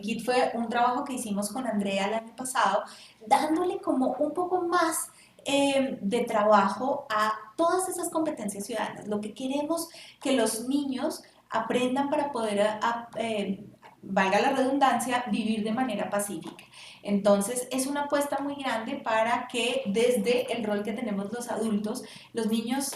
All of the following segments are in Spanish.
Kit fue un trabajo que hicimos con Andrea el año pasado, dándole como un poco más de trabajo a todas esas competencias ciudadanas. Lo que queremos que los niños aprendan para poder, valga la redundancia, vivir de manera pacífica. Entonces, es una apuesta muy grande para que desde el rol que tenemos los adultos, los niños,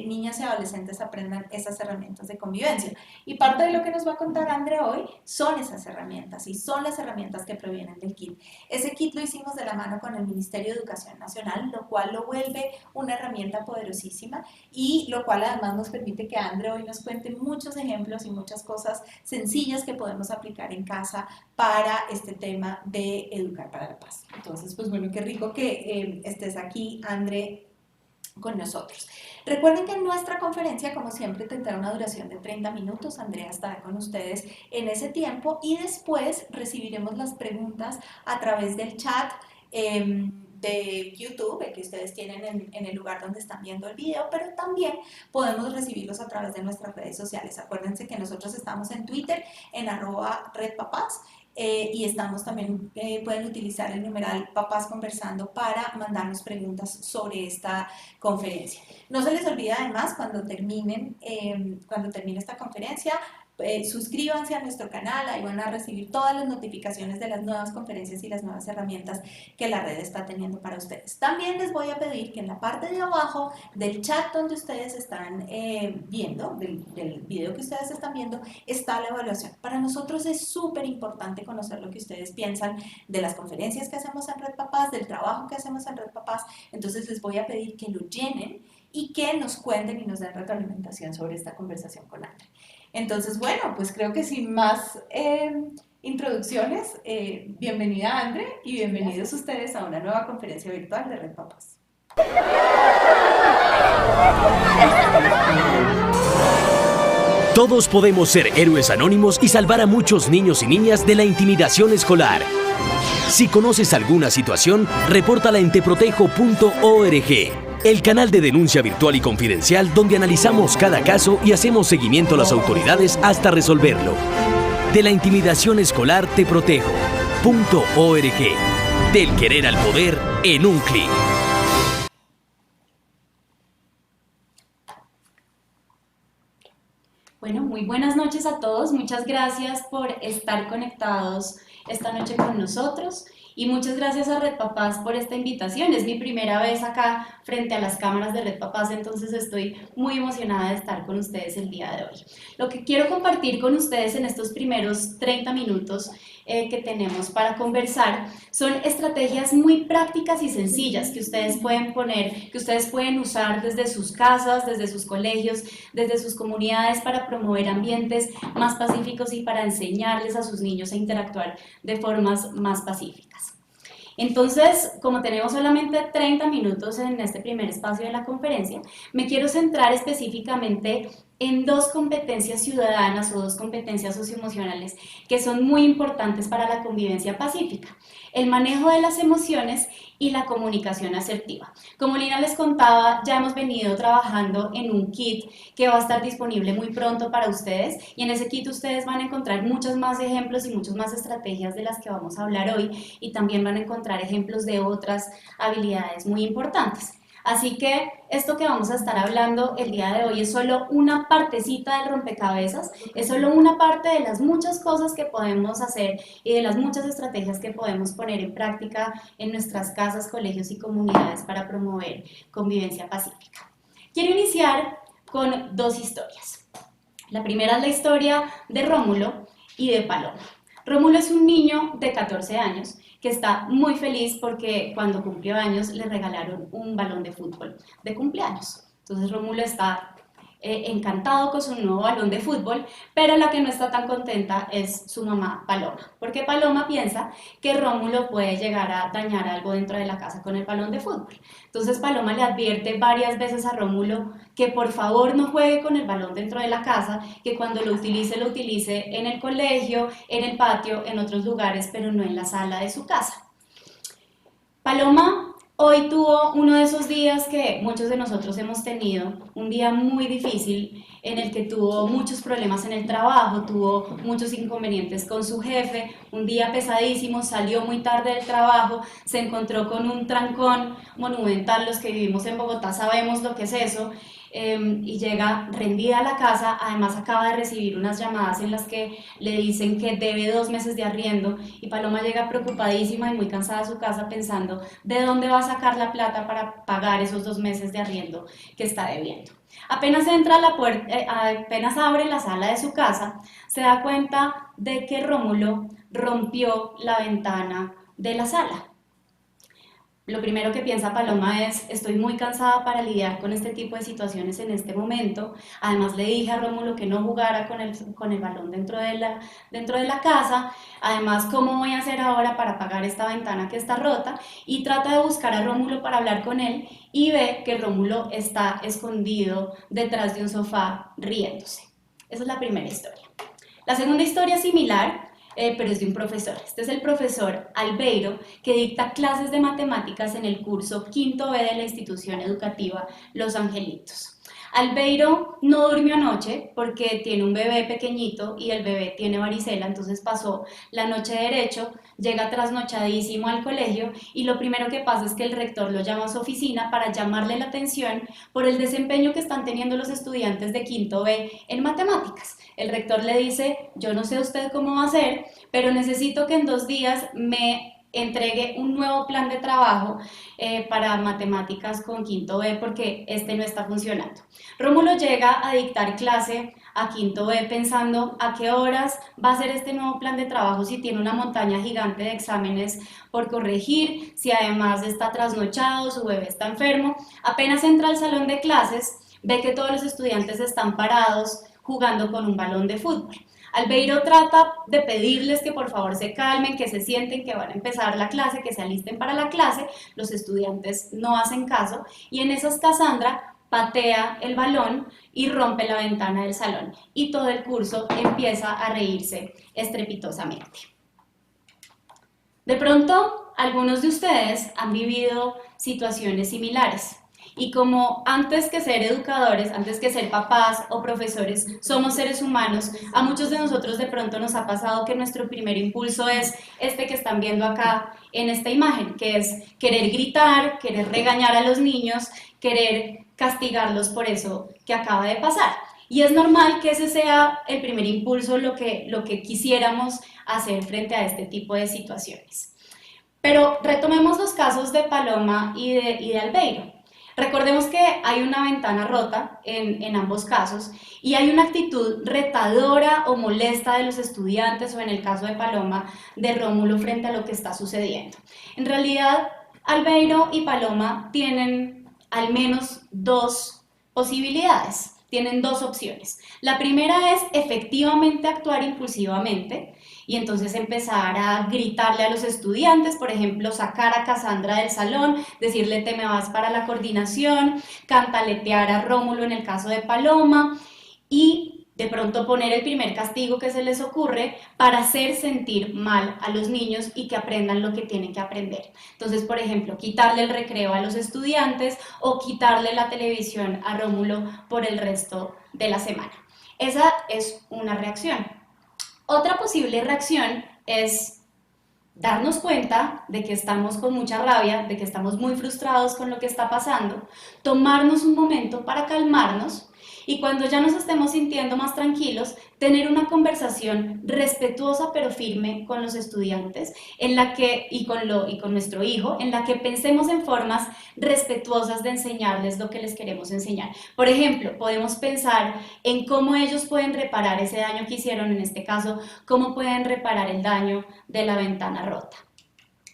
niñas y adolescentes aprendan esas herramientas de convivencia. Y parte de lo que nos va a contar Andrea hoy son esas herramientas y son las herramientas que provienen del kit. Ese kit lo hicimos de la mano con el Ministerio de Educación Nacional, lo cual lo vuelve una herramienta poderosísima y lo cual además nos permite que Andrea hoy nos cuente muchos ejemplos y muchas cosas sencillas que podemos aplicar en casa para este tema de educar para la paz. Entonces, pues bueno, qué rico que estés aquí, André, con nosotros. Recuerden que en nuestra conferencia, como siempre, tendrá una duración de 30 minutos. Andrea estará con ustedes en ese tiempo y después recibiremos las preguntas a través del chat de YouTube, el que ustedes tienen en el lugar donde están viendo el video, pero también podemos recibirlos a través de nuestras redes sociales. Acuérdense que nosotros estamos en Twitter, en @redpapás, y estamos también, pueden utilizar el numeral Papás Conversando para mandarnos preguntas sobre esta conferencia. No se les olvide además cuando termine esta conferencia, suscríbanse a nuestro canal, ahí van a recibir todas las notificaciones de las nuevas conferencias y las nuevas herramientas que la red está teniendo para ustedes. También les voy a pedir que en la parte de abajo del chat donde ustedes están viendo, del video que ustedes están viendo, está la evaluación. Para nosotros es súper importante conocer lo que ustedes piensan de las conferencias que hacemos en Red Papás, del trabajo que hacemos en Red Papás, entonces les voy a pedir que lo llenen y que nos cuenten y nos den retroalimentación sobre esta conversación con Andrea. Entonces, bueno, pues creo que sin más introducciones, bienvenida Andre y bienvenidos Gracias. Ustedes a una nueva conferencia virtual de Red Papás. Todos podemos ser héroes anónimos y salvar a muchos niños y niñas de la intimidación escolar. Si conoces alguna situación, repórtala en teprotejo.org. El canal de denuncia virtual y confidencial donde analizamos cada caso y hacemos seguimiento a las autoridades hasta resolverlo. De la intimidación escolar teprotejo.org. Del querer al poder en un clic. Bueno, muy buenas noches a todos. Muchas gracias por estar conectados esta noche con nosotros. Y muchas gracias a Red Papás por esta invitación. Es mi primera vez acá frente a las cámaras de Red Papás, entonces estoy muy emocionada de estar con ustedes el día de hoy. Lo que quiero compartir con ustedes en estos primeros 30 minutos que tenemos para conversar son estrategias muy prácticas y sencillas que ustedes pueden poner, que ustedes pueden usar desde sus casas, desde sus colegios, desde sus comunidades para promover ambientes más pacíficos y para enseñarles a sus niños a interactuar de formas más pacíficas. Entonces, como tenemos solamente 30 minutos en este primer espacio de la conferencia, me quiero centrar específicamente en dos competencias ciudadanas o dos competencias socioemocionales que son muy importantes para la convivencia pacífica: el manejo de las emociones y la comunicación asertiva. Como Lina les contaba, ya hemos venido trabajando en un kit que va a estar disponible muy pronto para ustedes, y en ese kit ustedes van a encontrar muchos más ejemplos y muchas más estrategias de las que vamos a hablar hoy, y también van a encontrar ejemplos de otras habilidades muy importantes. Así que esto que vamos a estar hablando el día de hoy es solo una partecita del rompecabezas, es solo una parte de las muchas cosas que podemos hacer y de las muchas estrategias que podemos poner en práctica en nuestras casas, colegios y comunidades para promover convivencia pacífica. Quiero iniciar con dos historias. La primera es la historia de Rómulo y de Paloma. Rómulo es un niño de 14 años que está muy feliz porque cuando cumplió años le regalaron un balón de fútbol de cumpleaños. Entonces Rómulo está encantado con su nuevo balón de fútbol, pero la que no está tan contenta es su mamá Paloma, porque Paloma piensa que Rómulo puede llegar a dañar algo dentro de la casa con el balón de fútbol. Entonces Paloma le advierte varias veces a Rómulo que por favor no juegue con el balón dentro de la casa, que cuando lo utilice en el colegio, en el patio, en otros lugares, pero no en la sala de su casa. Paloma hoy tuvo uno de esos días que muchos de nosotros hemos tenido, un día muy difícil, en el que tuvo muchos problemas en el trabajo, tuvo muchos inconvenientes con su jefe, un día pesadísimo, salió muy tarde del trabajo, se encontró con un trancón monumental, los que vivimos en Bogotá sabemos lo que es eso, y llega rendida a la casa. Además acaba de recibir unas llamadas en las que le dicen que debe 2 meses de arriendo, y Paloma llega preocupadísima y muy cansada a su casa pensando de dónde va a sacar la plata para pagar esos 2 meses de arriendo que está debiendo. Apenas entra a la puerta, apenas abre la sala de su casa, se da cuenta de que Rómulo rompió la ventana de la sala. Lo primero que piensa Paloma es: estoy muy cansada para lidiar con este tipo de situaciones en este momento. Además le dije a Rómulo que no jugara con el balón dentro de la casa. Además, ¿cómo voy a hacer ahora para pagar esta ventana que está rota? Y trata de buscar a Rómulo para hablar con él y ve que Rómulo está escondido detrás de un sofá riéndose. Esa es la primera historia. La segunda historia es similar, pero es de un profesor. Este es el profesor Albeiro, que dicta clases de matemáticas en el curso quinto B de la institución educativa Los Angelitos. Albeiro no durmió anoche porque tiene un bebé pequeñito y el bebé tiene varicela, entonces pasó la noche derecho, llega trasnochadísimo al colegio, y lo primero que pasa es que el rector lo llama a su oficina para llamarle la atención por el desempeño que están teniendo los estudiantes de quinto B en matemáticas. El rector le dice: yo no sé usted cómo va a hacer, pero necesito que en 2 días me entregue un nuevo plan de trabajo para matemáticas con quinto B, porque este no está funcionando. Rómulo llega a dictar clase a quinto B pensando a qué horas va a ser este nuevo plan de trabajo, si tiene una montaña gigante de exámenes por corregir, si además está trasnochado, su bebé está enfermo. Apenas entra al salón de clases, ve que todos los estudiantes están parados jugando con un balón de fútbol. Albeiro trata de pedirles que por favor se calmen, que se sienten, que van a empezar la clase, que se alisten para la clase. Los estudiantes no hacen caso, y en esas Cassandra patea el balón y rompe la ventana del salón, y todo el curso empieza a reírse estrepitosamente. De pronto, algunos de ustedes han vivido situaciones similares. Y como antes que ser educadores, antes que ser papás o profesores, somos seres humanos, a muchos de nosotros de pronto nos ha pasado que nuestro primer impulso es este que están viendo acá en esta imagen, que es querer gritar, querer regañar a los niños, querer castigarlos por eso que acaba de pasar. Y es normal que ese sea el primer impulso, lo que quisiéramos hacer frente a este tipo de situaciones. Pero retomemos los casos de Paloma y de Albeiro. Recordemos que hay una ventana rota en ambos casos, y hay una actitud retadora o molesta de los estudiantes, o en el caso de Paloma, de Rómulo, frente a lo que está sucediendo. En realidad, Albeiro y Paloma tienen al menos 2 posibilidades, tienen 2 opciones. La primera es efectivamente actuar impulsivamente, y entonces empezar a gritarle a los estudiantes, por ejemplo, sacar a Cassandra del salón, decirle: te me vas para la coordinación, cantaletear a Rómulo en el caso de Paloma, y de pronto poner el primer castigo que se les ocurre para hacer sentir mal a los niños y que aprendan lo que tienen que aprender. Entonces, por ejemplo, quitarle el recreo a los estudiantes o quitarle la televisión a Rómulo por el resto de la semana. Esa es una reacción. Otra posible reacción es darnos cuenta de que estamos con mucha rabia, de que estamos muy frustrados con lo que está pasando, tomarnos un momento para calmarnos, y cuando ya nos estemos sintiendo más tranquilos, tener una conversación respetuosa pero firme con los estudiantes y con nuestro hijo, en la que pensemos en formas respetuosas de enseñarles lo que les queremos enseñar. Por ejemplo, podemos pensar en cómo ellos pueden reparar ese daño que hicieron, en este caso, cómo pueden reparar el daño de la ventana rota.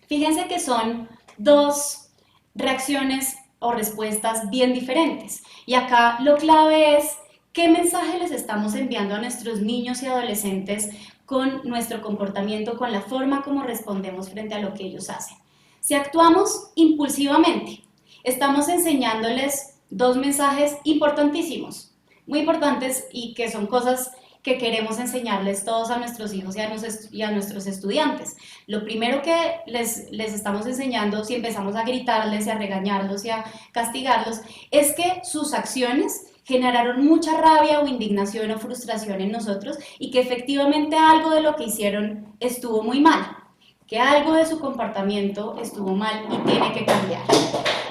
Fíjense que son 2 reacciones o respuestas bien diferentes. Y acá lo clave es qué mensaje les estamos enviando a nuestros niños y adolescentes con nuestro comportamiento, con la forma como respondemos frente a lo que ellos hacen. Si actuamos impulsivamente, estamos enseñándoles 2 mensajes importantísimos, muy importantes, y que son cosas que queremos enseñarles todos a nuestros hijos y a nuestros estudiantes. Lo primero que les estamos enseñando, si empezamos a gritarles y a regañarlos y a castigarlos, es que sus acciones generaron mucha rabia o indignación o frustración en nosotros y que efectivamente algo de lo que hicieron estuvo muy mal, que algo de su comportamiento estuvo mal y tiene que cambiar.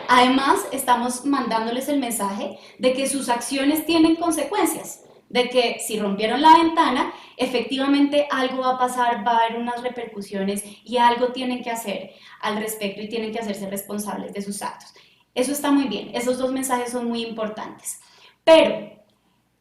Además, estamos mandándoles el mensaje de que sus acciones tienen consecuencias, de que si rompieron la ventana, efectivamente algo va a pasar, va a haber unas repercusiones y algo tienen que hacer al respecto y tienen que hacerse responsables de sus actos. Eso está muy bien, esos dos mensajes son muy importantes. Pero,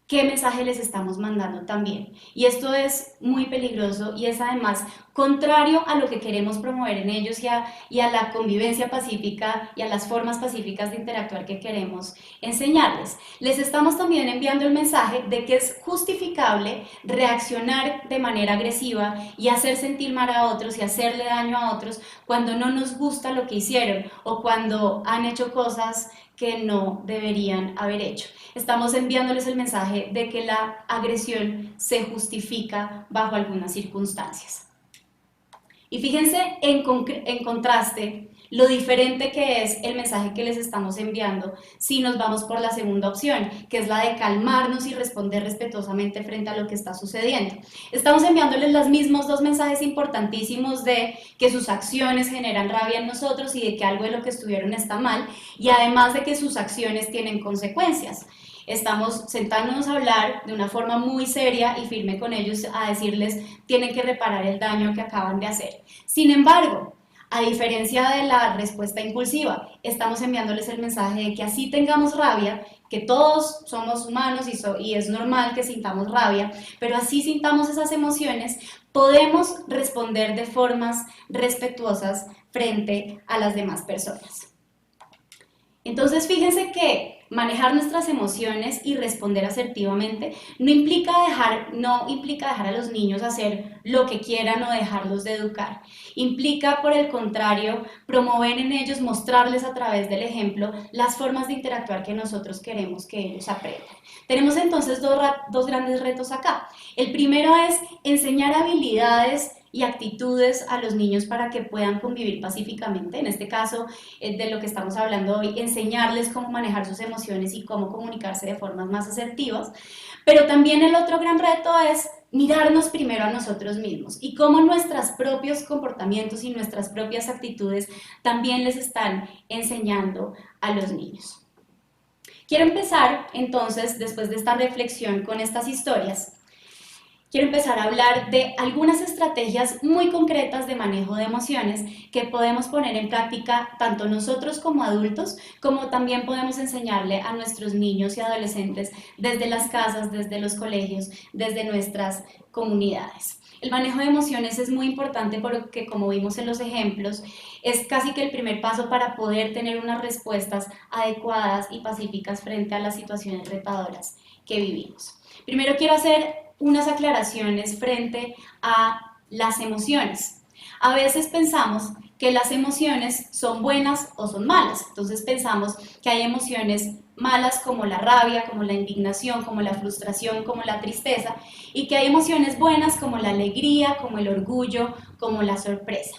¿qué mensaje les estamos mandando también? Y esto es muy peligroso y es además contrario a lo que queremos promover en ellos y a la convivencia pacífica y a las formas pacíficas de interactuar que queremos enseñarles. Les estamos también enviando el mensaje de que es justificable reaccionar de manera agresiva y hacer sentir mal a otros y hacerle daño a otros cuando no nos gusta lo que hicieron o cuando han hecho cosas que no deberían haber hecho. Estamos enviándoles el mensaje de que la agresión se justifica bajo algunas circunstancias. Y fíjense en contraste lo diferente que es el mensaje que les estamos enviando si nos vamos por la segunda opción, que es la de calmarnos y responder respetuosamente frente a lo que está sucediendo. Estamos enviándoles los mismos dos mensajes importantísimos de que sus acciones generan rabia en nosotros y de que algo de lo que estuvieron está mal, y además de que sus acciones tienen consecuencias. Estamos sentándonos a hablar de una forma muy seria y firme con ellos, a decirles tienen que reparar el daño que acaban de hacer. Sin embargo, a diferencia de la respuesta impulsiva, estamos enviándoles el mensaje de que así tengamos rabia, que todos somos humanos y es normal que sintamos rabia, pero así sintamos esas emociones, podemos responder de formas respetuosas frente a las demás personas. Entonces, fíjense que manejar nuestras emociones y responder asertivamente no implica dejar a los niños hacer lo que quieran o dejarlos de educar. Implica, por el contrario, promover en ellos, mostrarles a través del ejemplo las formas de interactuar que nosotros queremos que ellos aprendan. Tenemos entonces dos grandes retos acá. El primero es enseñar habilidades y actitudes a los niños para que puedan convivir pacíficamente. En este caso, de lo que estamos hablando hoy, enseñarles cómo manejar sus emociones y cómo comunicarse de formas más asertivas. Pero también el otro gran reto es mirarnos primero a nosotros mismos y cómo nuestros propios comportamientos y nuestras propias actitudes también les están enseñando a los niños. Quiero empezar entonces, después de esta reflexión con estas historias, quiero empezar a hablar de algunas estrategias muy concretas de manejo de emociones que podemos poner en práctica tanto nosotros como adultos, como también podemos enseñarle a nuestros niños y adolescentes desde las casas, desde los colegios, desde nuestras comunidades. El manejo de emociones es muy importante porque, como vimos en los ejemplos, es casi que el primer paso para poder tener unas respuestas adecuadas y pacíficas frente a las situaciones retadoras que vivimos. Primero quiero hacer unas aclaraciones frente a las emociones. A veces pensamos que las emociones son buenas o son malas, entonces pensamos que hay emociones malas como la rabia, como la indignación, como la frustración, como la tristeza, y que hay emociones buenas como la alegría, como el orgullo, como la sorpresa.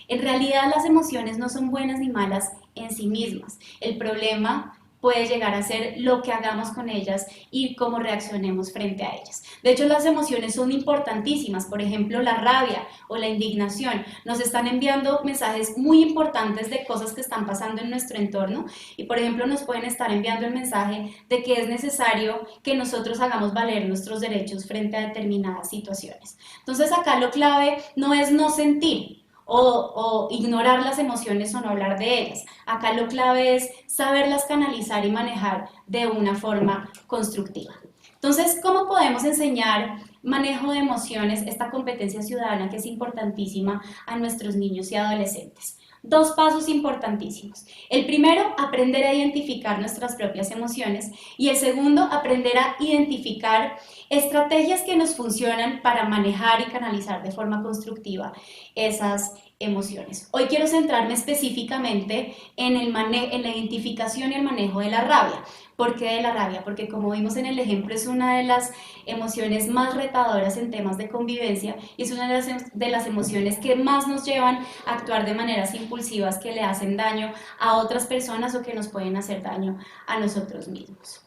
En realidad las emociones no son buenas ni malas en sí mismas. El problema puede llegar a ser lo que hagamos con ellas y cómo reaccionemos frente a ellas. De hecho, las emociones son importantísimas. Por ejemplo, la rabia o la indignación nos están enviando mensajes muy importantes de cosas que están pasando en nuestro entorno y, por ejemplo, nos pueden estar enviando el mensaje de que es necesario que nosotros hagamos valer nuestros derechos frente a determinadas situaciones. Entonces, acá lo clave no es no sentir o ignorar las emociones o no hablar de ellas. Acá lo clave es saberlas canalizar y manejar de una forma constructiva. Entonces, ¿cómo podemos enseñar manejo de emociones, esta competencia ciudadana que es importantísima a nuestros niños y adolescentes? Dos pasos importantísimos. El primero, aprender a identificar nuestras propias emociones, y el segundo, aprender a identificar estrategias que nos funcionan para manejar y canalizar de forma constructiva esas emociones. Hoy quiero centrarme específicamente en la identificación y el manejo de la rabia. ¿Por qué de la rabia? Porque, como vimos en el ejemplo, es una de las emociones más retadoras en temas de convivencia y es una de las emociones que más nos llevan a actuar de maneras impulsivas que le hacen daño a otras personas o que nos pueden hacer daño a nosotros mismos.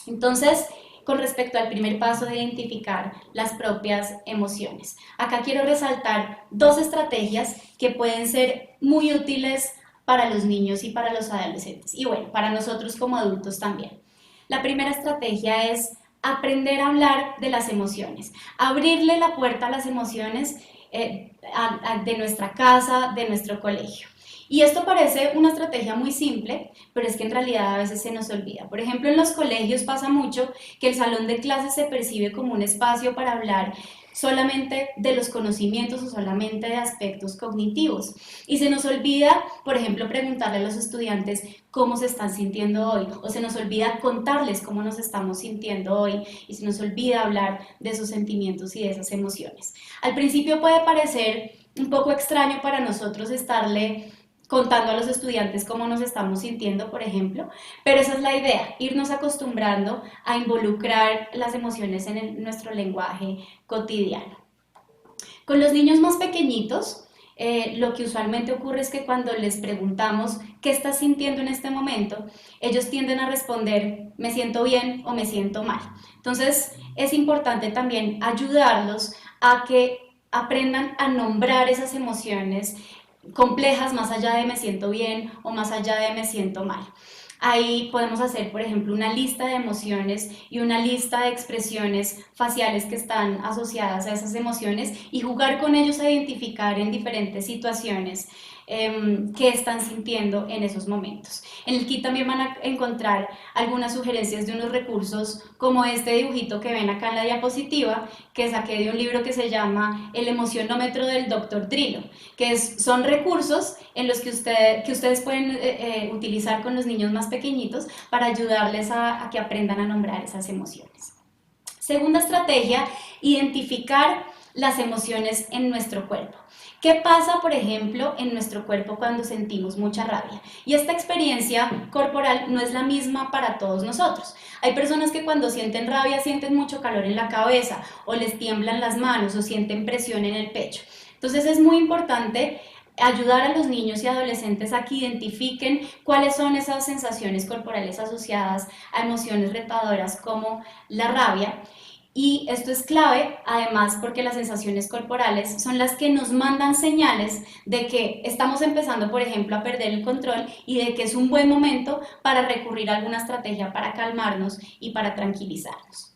Entonces, con respecto al primer paso de identificar las propias emociones, acá quiero resaltar dos estrategias que pueden ser muy útiles para los niños y para los adolescentes, y bueno, para nosotros como adultos también. La primera estrategia es aprender a hablar de las emociones, abrirle la puerta a las emociones de nuestra casa, de nuestro colegio. Y esto parece una estrategia muy simple, pero es que en realidad a veces se nos olvida. Por ejemplo, en los colegios pasa mucho que el salón de clases se percibe como un espacio para hablar solamente de los conocimientos o solamente de aspectos cognitivos. Y se nos olvida, por ejemplo, preguntarle a los estudiantes cómo se están sintiendo hoy, o se nos olvida contarles cómo nos estamos sintiendo hoy, y se nos olvida hablar de esos sentimientos y de esas emociones. Al principio puede parecer un poco extraño para nosotros estarle contando a los estudiantes cómo nos estamos sintiendo, por ejemplo, pero esa es la idea, irnos acostumbrando a involucrar las emociones en nuestro lenguaje cotidiano. Con los niños más pequeñitos, lo que usualmente ocurre es que cuando les preguntamos qué estás sintiendo en este momento, ellos tienden a responder me siento bien o me siento mal. Entonces es importante también ayudarlos a que aprendan a nombrar esas emociones complejas más allá de me siento bien o más allá de me siento mal. Ahí podemos hacer, por ejemplo, una lista de emociones y una lista de expresiones faciales que están asociadas a esas emociones y jugar con ellos a identificar en diferentes situaciones qué están sintiendo en esos momentos. En el kit también van a encontrar algunas sugerencias de unos recursos como este dibujito que ven acá en la diapositiva, que saqué de un libro que se llama El emocionómetro del Dr. Trillo, que son recursos en los que ustedes pueden utilizar con los niños más pequeñitos para ayudarles a que aprendan a nombrar esas emociones. Segunda estrategia, identificar las emociones en nuestro cuerpo. ¿Qué pasa, por ejemplo, en nuestro cuerpo cuando sentimos mucha rabia? Y esta experiencia corporal no es la misma para todos nosotros. Hay personas que cuando sienten rabia sienten mucho calor en la cabeza, o les tiemblan las manos, o sienten presión en el pecho. Entonces es muy importante ayudar a los niños y adolescentes a que identifiquen cuáles son esas sensaciones corporales asociadas a emociones retadoras como la rabia. Y esto es clave, además, porque las sensaciones corporales son las que nos mandan señales de que estamos empezando, por ejemplo, a perder el control y de que es un buen momento para recurrir a alguna estrategia para calmarnos y para tranquilizarnos.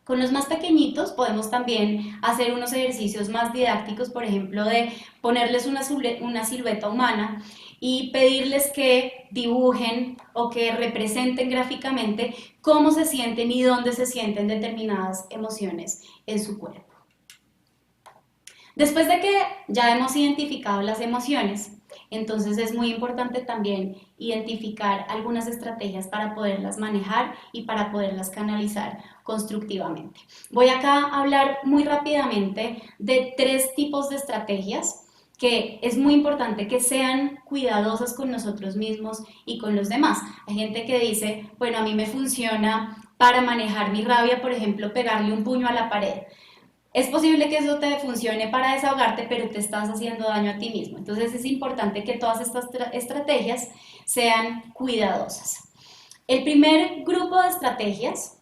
Con los más pequeñitos podemos también hacer unos ejercicios más didácticos, por ejemplo, de ponerles una silueta humana y pedirles que dibujen o que representen gráficamente cómo se sienten y dónde se sienten determinadas emociones en su cuerpo. Después de que ya hemos identificado las emociones, entonces es muy importante también identificar algunas estrategias para poderlas manejar y para poderlas canalizar constructivamente. Voy acá a hablar muy rápidamente de 3 tipos de estrategias que es muy importante que sean cuidadosas con nosotros mismos y con los demás. Hay gente que dice, bueno, a mí me funciona para manejar mi rabia, por ejemplo, pegarle un puño a la pared. Es posible que eso te funcione para desahogarte, pero te estás haciendo daño a ti mismo. Entonces es importante que todas estas estrategias sean cuidadosas. El primer grupo de estrategias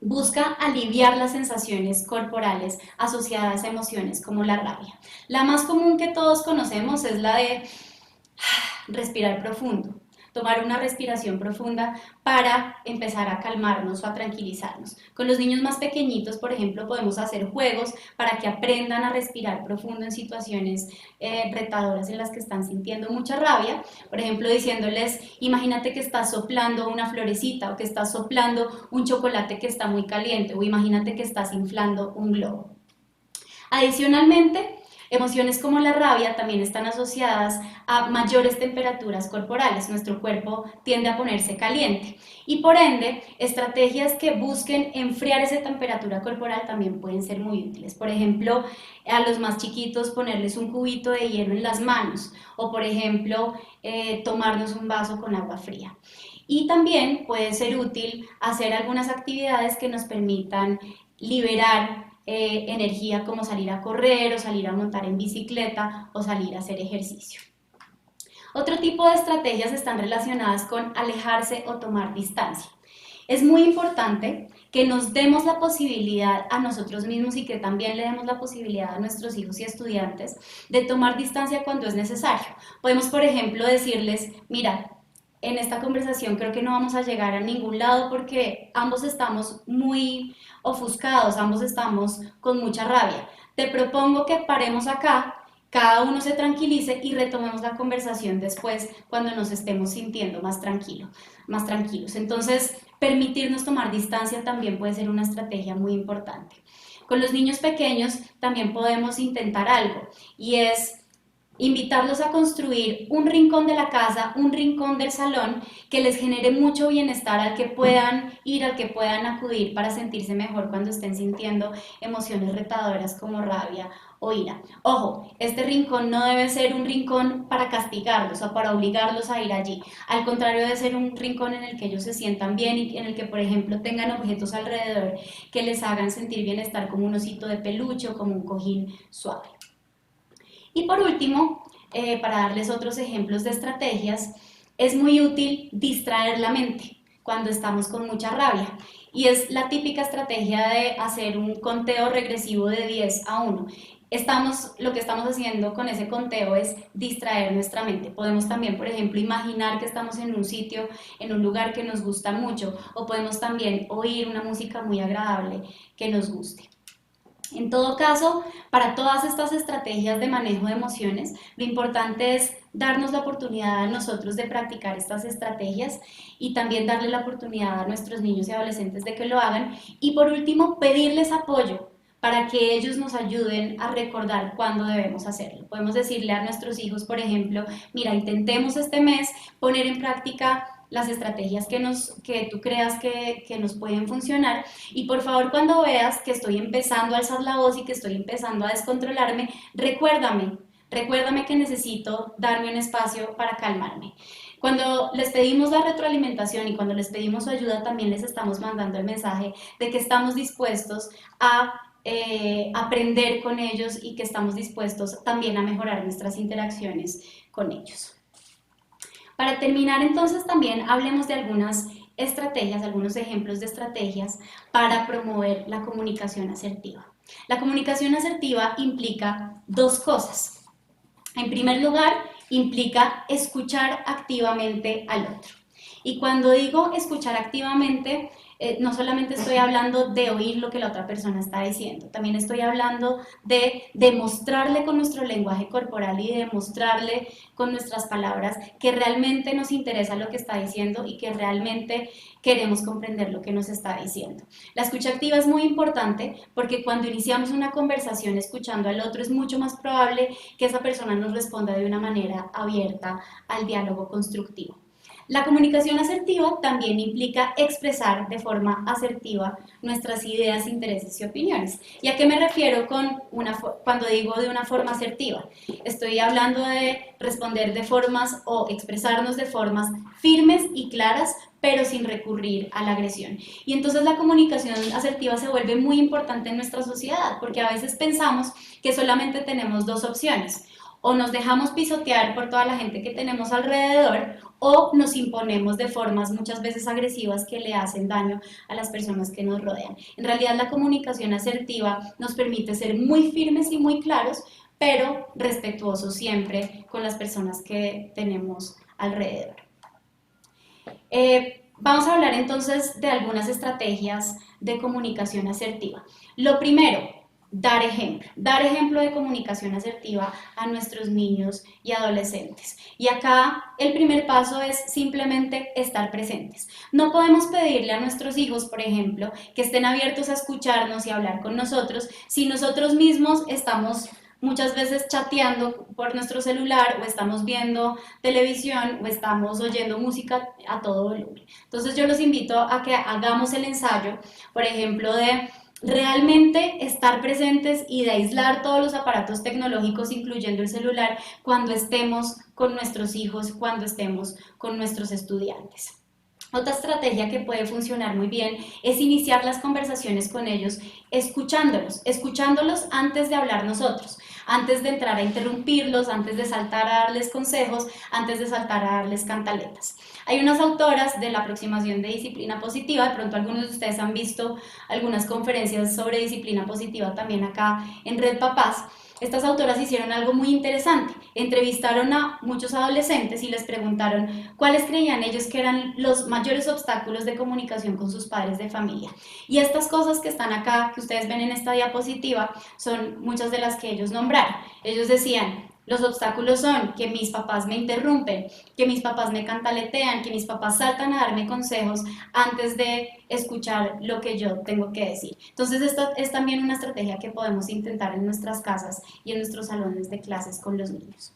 busca aliviar las sensaciones corporales asociadas a emociones como la rabia. La más común que todos conocemos es la de respirar profundo, tomar una respiración profunda para empezar a calmarnos o a tranquilizarnos. Con los niños más pequeñitos, por ejemplo, podemos hacer juegos para que aprendan a respirar profundo en situaciones retadoras en las que están sintiendo mucha rabia. Por ejemplo, diciéndoles, imagínate que estás soplando una florecita o que estás soplando un chocolate que está muy caliente, o imagínate que estás inflando un globo. Adicionalmente, emociones como la rabia también están asociadas a mayores temperaturas corporales. Nuestro cuerpo tiende a ponerse caliente y por ende estrategias que busquen enfriar esa temperatura corporal también pueden ser muy útiles. Por ejemplo, a los más chiquitos ponerles un cubito de hielo en las manos o por ejemplo tomarnos un vaso con agua fría. Y también puede ser útil hacer algunas actividades que nos permitan liberar energía como salir a correr o salir a montar en bicicleta o salir a hacer ejercicio. Otro tipo de estrategias están relacionadas con alejarse o tomar distancia. Es muy importante que nos demos la posibilidad a nosotros mismos y que también le demos la posibilidad a nuestros hijos y estudiantes de tomar distancia cuando es necesario. Podemos, por ejemplo, decirles, mira, en esta conversación creo que no vamos a llegar a ningún lado porque ambos estamos muy ofuscados, ambos estamos con mucha rabia. Te propongo que paremos acá, cada uno se tranquilice y retomemos la conversación después cuando nos estemos sintiendo más tranquilos. Entonces, permitirnos tomar distancia también puede ser una estrategia muy importante. Con los niños pequeños también podemos intentar algo y es invitarlos a construir un rincón de la casa, un rincón del salón que les genere mucho bienestar, al que puedan ir, al que puedan acudir para sentirse mejor cuando estén sintiendo emociones retadoras como rabia o ira. Ojo, este rincón no debe ser un rincón para castigarlos o para obligarlos a ir allí. Al contrario, debe ser un rincón en el que ellos se sientan bien y en el que, por ejemplo, tengan objetos alrededor que les hagan sentir bienestar, como un osito de peluche o como un cojín suave. Y por último, para darles otros ejemplos de estrategias, es muy útil distraer la mente cuando estamos con mucha rabia. Y es la típica estrategia de hacer un conteo regresivo de 10 a 1. Lo que estamos haciendo con ese conteo es distraer nuestra mente. Podemos también, por ejemplo, imaginar que estamos en un sitio, en un lugar que nos gusta mucho, o podemos también oír una música muy agradable que nos guste. En todo caso, para todas estas estrategias de manejo de emociones, lo importante es darnos la oportunidad a nosotros de practicar estas estrategias y también darle la oportunidad a nuestros niños y adolescentes de que lo hagan. Y por último, pedirles apoyo para que ellos nos ayuden a recordar cuándo debemos hacerlo. Podemos decirle a nuestros hijos, por ejemplo, mira, intentemos este mes poner en práctica las estrategias que tú creas que nos pueden funcionar, y por favor, cuando veas que estoy empezando a alzar la voz y que estoy empezando a descontrolarme, recuérdame que necesito darme un espacio para calmarme. Cuando les pedimos la retroalimentación y cuando les pedimos su ayuda, también les estamos mandando el mensaje de que estamos dispuestos a aprender con ellos y que estamos dispuestos también a mejorar nuestras interacciones con ellos. Para terminar, entonces, también hablemos de algunas estrategias, algunos ejemplos de estrategias para promover la comunicación asertiva. La comunicación asertiva implica dos cosas. En primer lugar, implica escuchar activamente al otro. Y cuando digo escuchar activamente, no solamente estoy hablando de oír lo que la otra persona está diciendo, también estoy hablando de demostrarle con nuestro lenguaje corporal y de demostrarle con nuestras palabras que realmente nos interesa lo que está diciendo y que realmente queremos comprender lo que nos está diciendo. La escucha activa es muy importante porque cuando iniciamos una conversación escuchando al otro es mucho más probable que esa persona nos responda de una manera abierta al diálogo constructivo. La comunicación asertiva también implica expresar de forma asertiva nuestras ideas, intereses y opiniones. ¿Y a qué me refiero cuando digo de una forma asertiva? Estoy hablando de responder de formas o expresarnos de formas firmes y claras, pero sin recurrir a la agresión. Y entonces la comunicación asertiva se vuelve muy importante en nuestra sociedad, porque a veces pensamos que solamente tenemos dos opciones: o nos dejamos pisotear por toda la gente que tenemos alrededor, o nos imponemos de formas muchas veces agresivas que le hacen daño a las personas que nos rodean. En realidad, la comunicación asertiva nos permite ser muy firmes y muy claros, pero respetuosos siempre con las personas que tenemos alrededor. Vamos a hablar entonces de algunas estrategias de comunicación asertiva. Lo primero, dar ejemplo de comunicación asertiva a nuestros niños y adolescentes. Y acá el primer paso es simplemente estar presentes. No podemos pedirle a nuestros hijos, por ejemplo, que estén abiertos a escucharnos y a hablar con nosotros si nosotros mismos estamos muchas veces chateando por nuestro celular, o estamos viendo televisión, o estamos oyendo música a todo volumen. Entonces yo los invito a que hagamos el ensayo, por ejemplo, de realmente estar presentes y de aislar todos los aparatos tecnológicos, incluyendo el celular, cuando estemos con nuestros hijos, cuando estemos con nuestros estudiantes. Otra estrategia que puede funcionar muy bien es iniciar las conversaciones con ellos escuchándolos antes de hablar nosotros, antes de entrar a interrumpirlos, antes de saltar a darles consejos, antes de saltar a darles cantaletas. Hay unas autoras de la aproximación de disciplina positiva, de pronto algunos de ustedes han visto algunas conferencias sobre disciplina positiva también acá en Red Papás. Estas autoras hicieron algo muy interesante, entrevistaron a muchos adolescentes y les preguntaron cuáles creían ellos que eran los mayores obstáculos de comunicación con sus padres de familia. Y estas cosas que están acá, que ustedes ven en esta diapositiva, son muchas de las que ellos nombraron. Ellos decían: los obstáculos son que mis papás me interrumpen, que mis papás me cantaletean, que mis papás saltan a darme consejos antes de escuchar lo que yo tengo que decir. Entonces esta es también una estrategia que podemos intentar en nuestras casas y en nuestros salones de clases con los niños.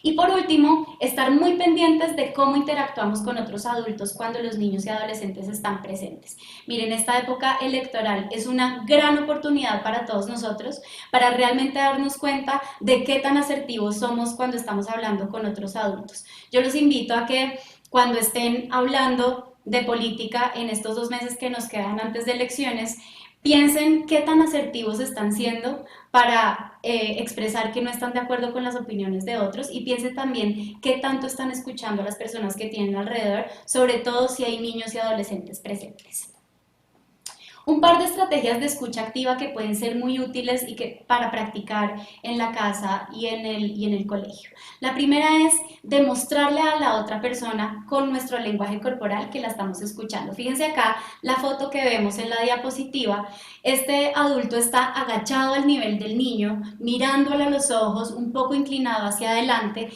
Y por último, estar muy pendientes de cómo interactuamos con otros adultos cuando los niños y adolescentes están presentes. Miren, esta época electoral es una gran oportunidad para todos nosotros para realmente darnos cuenta de qué tan asertivos somos cuando estamos hablando con otros adultos. Yo los invito a que cuando estén hablando de política en estos 2 meses que nos quedan antes de elecciones, piensen qué tan asertivos están siendo para expresar que no están de acuerdo con las opiniones de otros, y piensen también qué tanto están escuchando a las personas que tienen alrededor, sobre todo si hay niños y adolescentes presentes. Un par de estrategias de escucha activa que pueden ser muy útiles y que para practicar en la casa y en el colegio. La primera es demostrarle a la otra persona con nuestro lenguaje corporal que la estamos escuchando. Fíjense acá la foto que vemos en la diapositiva. Este adulto está agachado al nivel del niño, mirándole a los ojos, un poco inclinado hacia adelante,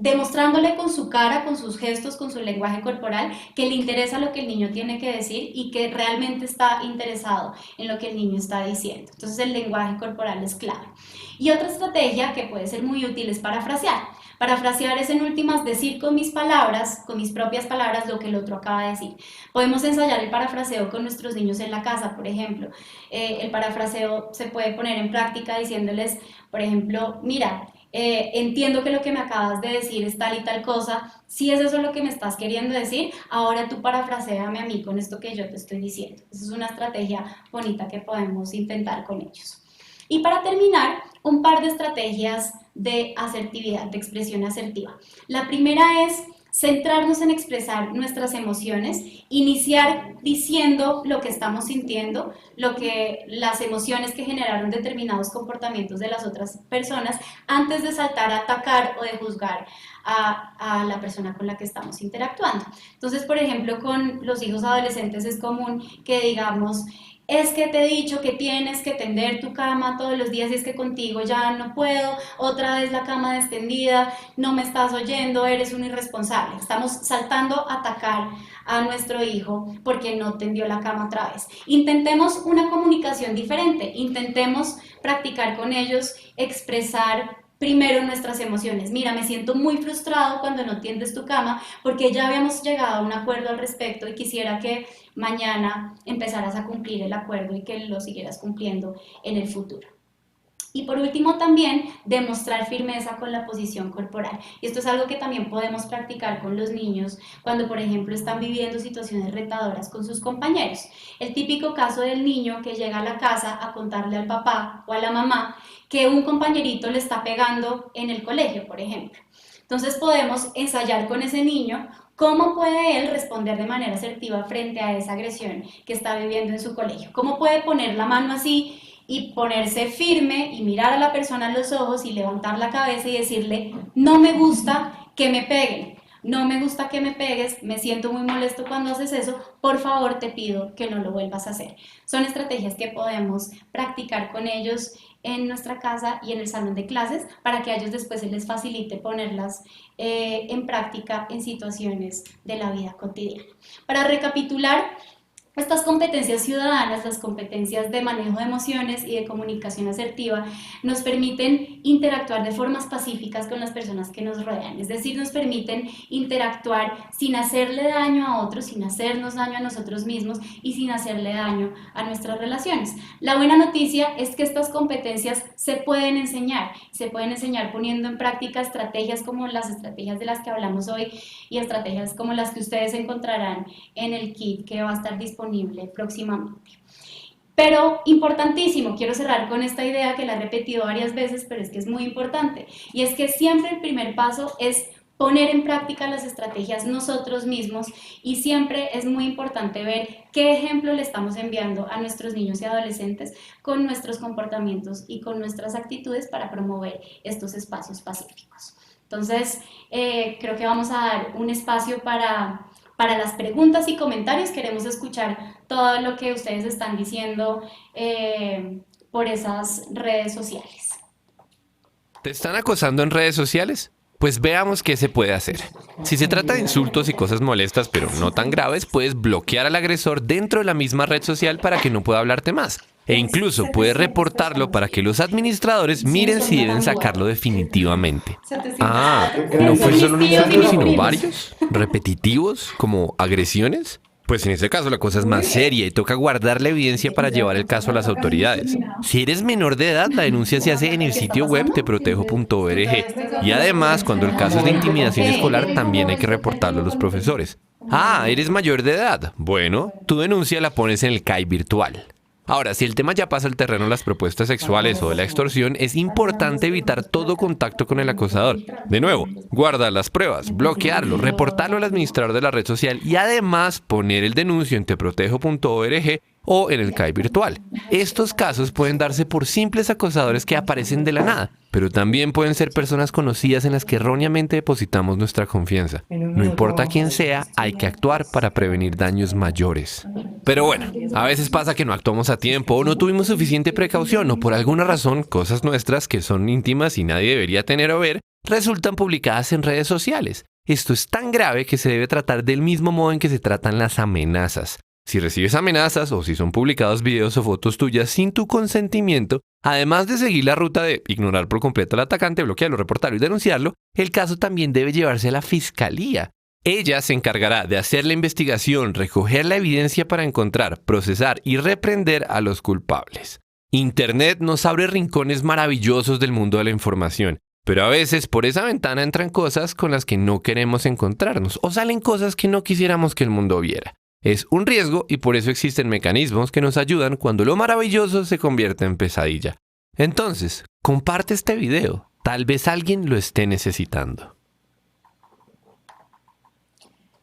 demostrándole con su cara, con sus gestos, con su lenguaje corporal, que le interesa lo que el niño tiene que decir y que realmente está interesado en lo que el niño está diciendo. Entonces el lenguaje corporal es clave. Y otra estrategia que puede ser muy útil es parafrasear. Parafrasear es, en últimas, decir con mis palabras, con mis propias palabras, lo que el otro acaba de decir. Podemos ensayar el parafraseo con nuestros niños en la casa, por ejemplo. El parafraseo se puede poner en práctica diciéndoles, por ejemplo: mira, entiendo que lo que me acabas de decir es tal y tal cosa. Si es eso lo que me estás queriendo decir, ahora tú parafraséame a mí con esto que yo te estoy diciendo. Esa es una estrategia bonita que podemos intentar con ellos. Y para terminar, un par de estrategias de asertividad, de expresión asertiva. La primera es centrarnos en expresar nuestras emociones, iniciar diciendo lo que estamos sintiendo, las emociones que generaron determinados comportamientos de las otras personas, antes de saltar a atacar o de juzgar a la persona con la que estamos interactuando. Entonces, por ejemplo, con los hijos adolescentes es común que digamos: es que te he dicho que tienes que tender tu cama todos los días y es que contigo ya no puedo, otra vez la cama extendida, no me estás oyendo, eres un irresponsable. Estamos saltando a atacar a nuestro hijo porque no tendió la cama otra vez. Intentemos una comunicación diferente, intentemos practicar con ellos, expresar primero nuestras emociones. Mira, me siento muy frustrado cuando no tiendes tu cama porque ya habíamos llegado a un acuerdo al respecto y quisiera que mañana empezaras a cumplir el acuerdo y que lo siguieras cumpliendo en el futuro. Y por último, también demostrar firmeza con la posición corporal. Y esto es algo que también podemos practicar con los niños cuando, por ejemplo, están viviendo situaciones retadoras con sus compañeros. El típico caso del niño que llega a la casa a contarle al papá o a la mamá que un compañerito le está pegando en el colegio, por ejemplo. Entonces podemos ensayar con ese niño cómo puede él responder de manera asertiva frente a esa agresión que está viviendo en su colegio. Cómo puede poner la mano así y ponerse firme y mirar a la persona a los ojos y levantar la cabeza y decirle: no me gusta que me peguen, no me gusta que me pegues, me siento muy molesto cuando haces eso, por favor te pido que no lo vuelvas a hacer. Son estrategias que podemos practicar con ellos en nuestra casa y en el salón de clases para que a ellos después se les facilite ponerlas en práctica en situaciones de la vida cotidiana. Para recapitular, estas competencias ciudadanas, las competencias de manejo de emociones y de comunicación asertiva, nos permiten interactuar de formas pacíficas con las personas que nos rodean, es decir, nos permiten interactuar sin hacerle daño a otros, sin hacernos daño a nosotros mismos y sin hacerle daño a nuestras relaciones. La buena noticia es que estas competencias se pueden enseñar poniendo en práctica estrategias como las estrategias de las que hablamos hoy y estrategias como las que ustedes encontrarán en el kit que va a estar disponible próximamente. Pero importantísimo, quiero cerrar con esta idea que la he repetido varias veces, pero es que es muy importante, y es que siempre el primer paso es poner en práctica las estrategias nosotros mismos, y siempre es muy importante ver qué ejemplo le estamos enviando a nuestros niños y adolescentes con nuestros comportamientos y con nuestras actitudes para promover estos espacios pacíficos. Entonces, creo que vamos a dar un espacio para las preguntas y comentarios. Queremos escuchar todo lo que ustedes están diciendo por esas redes sociales. ¿Te están acosando en redes sociales? Pues veamos qué se puede hacer. Si se trata de insultos y cosas molestas, pero no tan graves, puedes bloquear al agresor dentro de la misma red social para que no pueda hablarte más. E incluso puedes reportarlo para que los administradores miren si deben sacarlo definitivamente. Ah, ¿no fue solo un insulto, sino varios? ¿Repetitivos? ¿Como agresiones? Pues en ese caso la cosa es más seria y toca guardar la evidencia para llevar el caso a las autoridades. Si eres menor de edad, la denuncia se hace en el sitio web teprotejo.org. Y además, cuando el caso es de intimidación escolar, también hay que reportarlo a los profesores. Ah, ¿eres mayor de edad? Bueno, tu denuncia la pones en el CAI virtual. Ahora, si el tema ya pasa al terreno de las propuestas sexuales o de la extorsión, es importante evitar todo contacto con el acosador. De nuevo, guardar las pruebas, bloquearlo, reportarlo al administrador de la red social y además poner el denuncio en teprotejo.org o en el CAI virtual. Estos casos pueden darse por simples acosadores que aparecen de la nada, pero también pueden ser personas conocidas en las que erróneamente depositamos nuestra confianza. No importa quién sea, hay que actuar para prevenir daños mayores. Pero bueno, a veces pasa que no actuamos a tiempo o no tuvimos suficiente precaución o por alguna razón cosas nuestras que son íntimas y nadie debería tener o ver resultan publicadas en redes sociales. Esto es tan grave que se debe tratar del mismo modo en que se tratan las amenazas. Si recibes amenazas o si son publicados videos o fotos tuyas sin tu consentimiento, además de seguir la ruta de ignorar por completo al atacante, bloquearlo, reportarlo y denunciarlo, el caso también debe llevarse a la fiscalía. Ella se encargará de hacer la investigación, recoger la evidencia para encontrar, procesar y reprender a los culpables. Internet nos abre rincones maravillosos del mundo de la información, pero a veces por esa ventana entran cosas con las que no queremos encontrarnos o salen cosas que no quisiéramos que el mundo viera. Es un riesgo y por eso existen mecanismos que nos ayudan cuando lo maravilloso se convierte en pesadilla. Entonces, comparte este video. Tal vez alguien lo esté necesitando.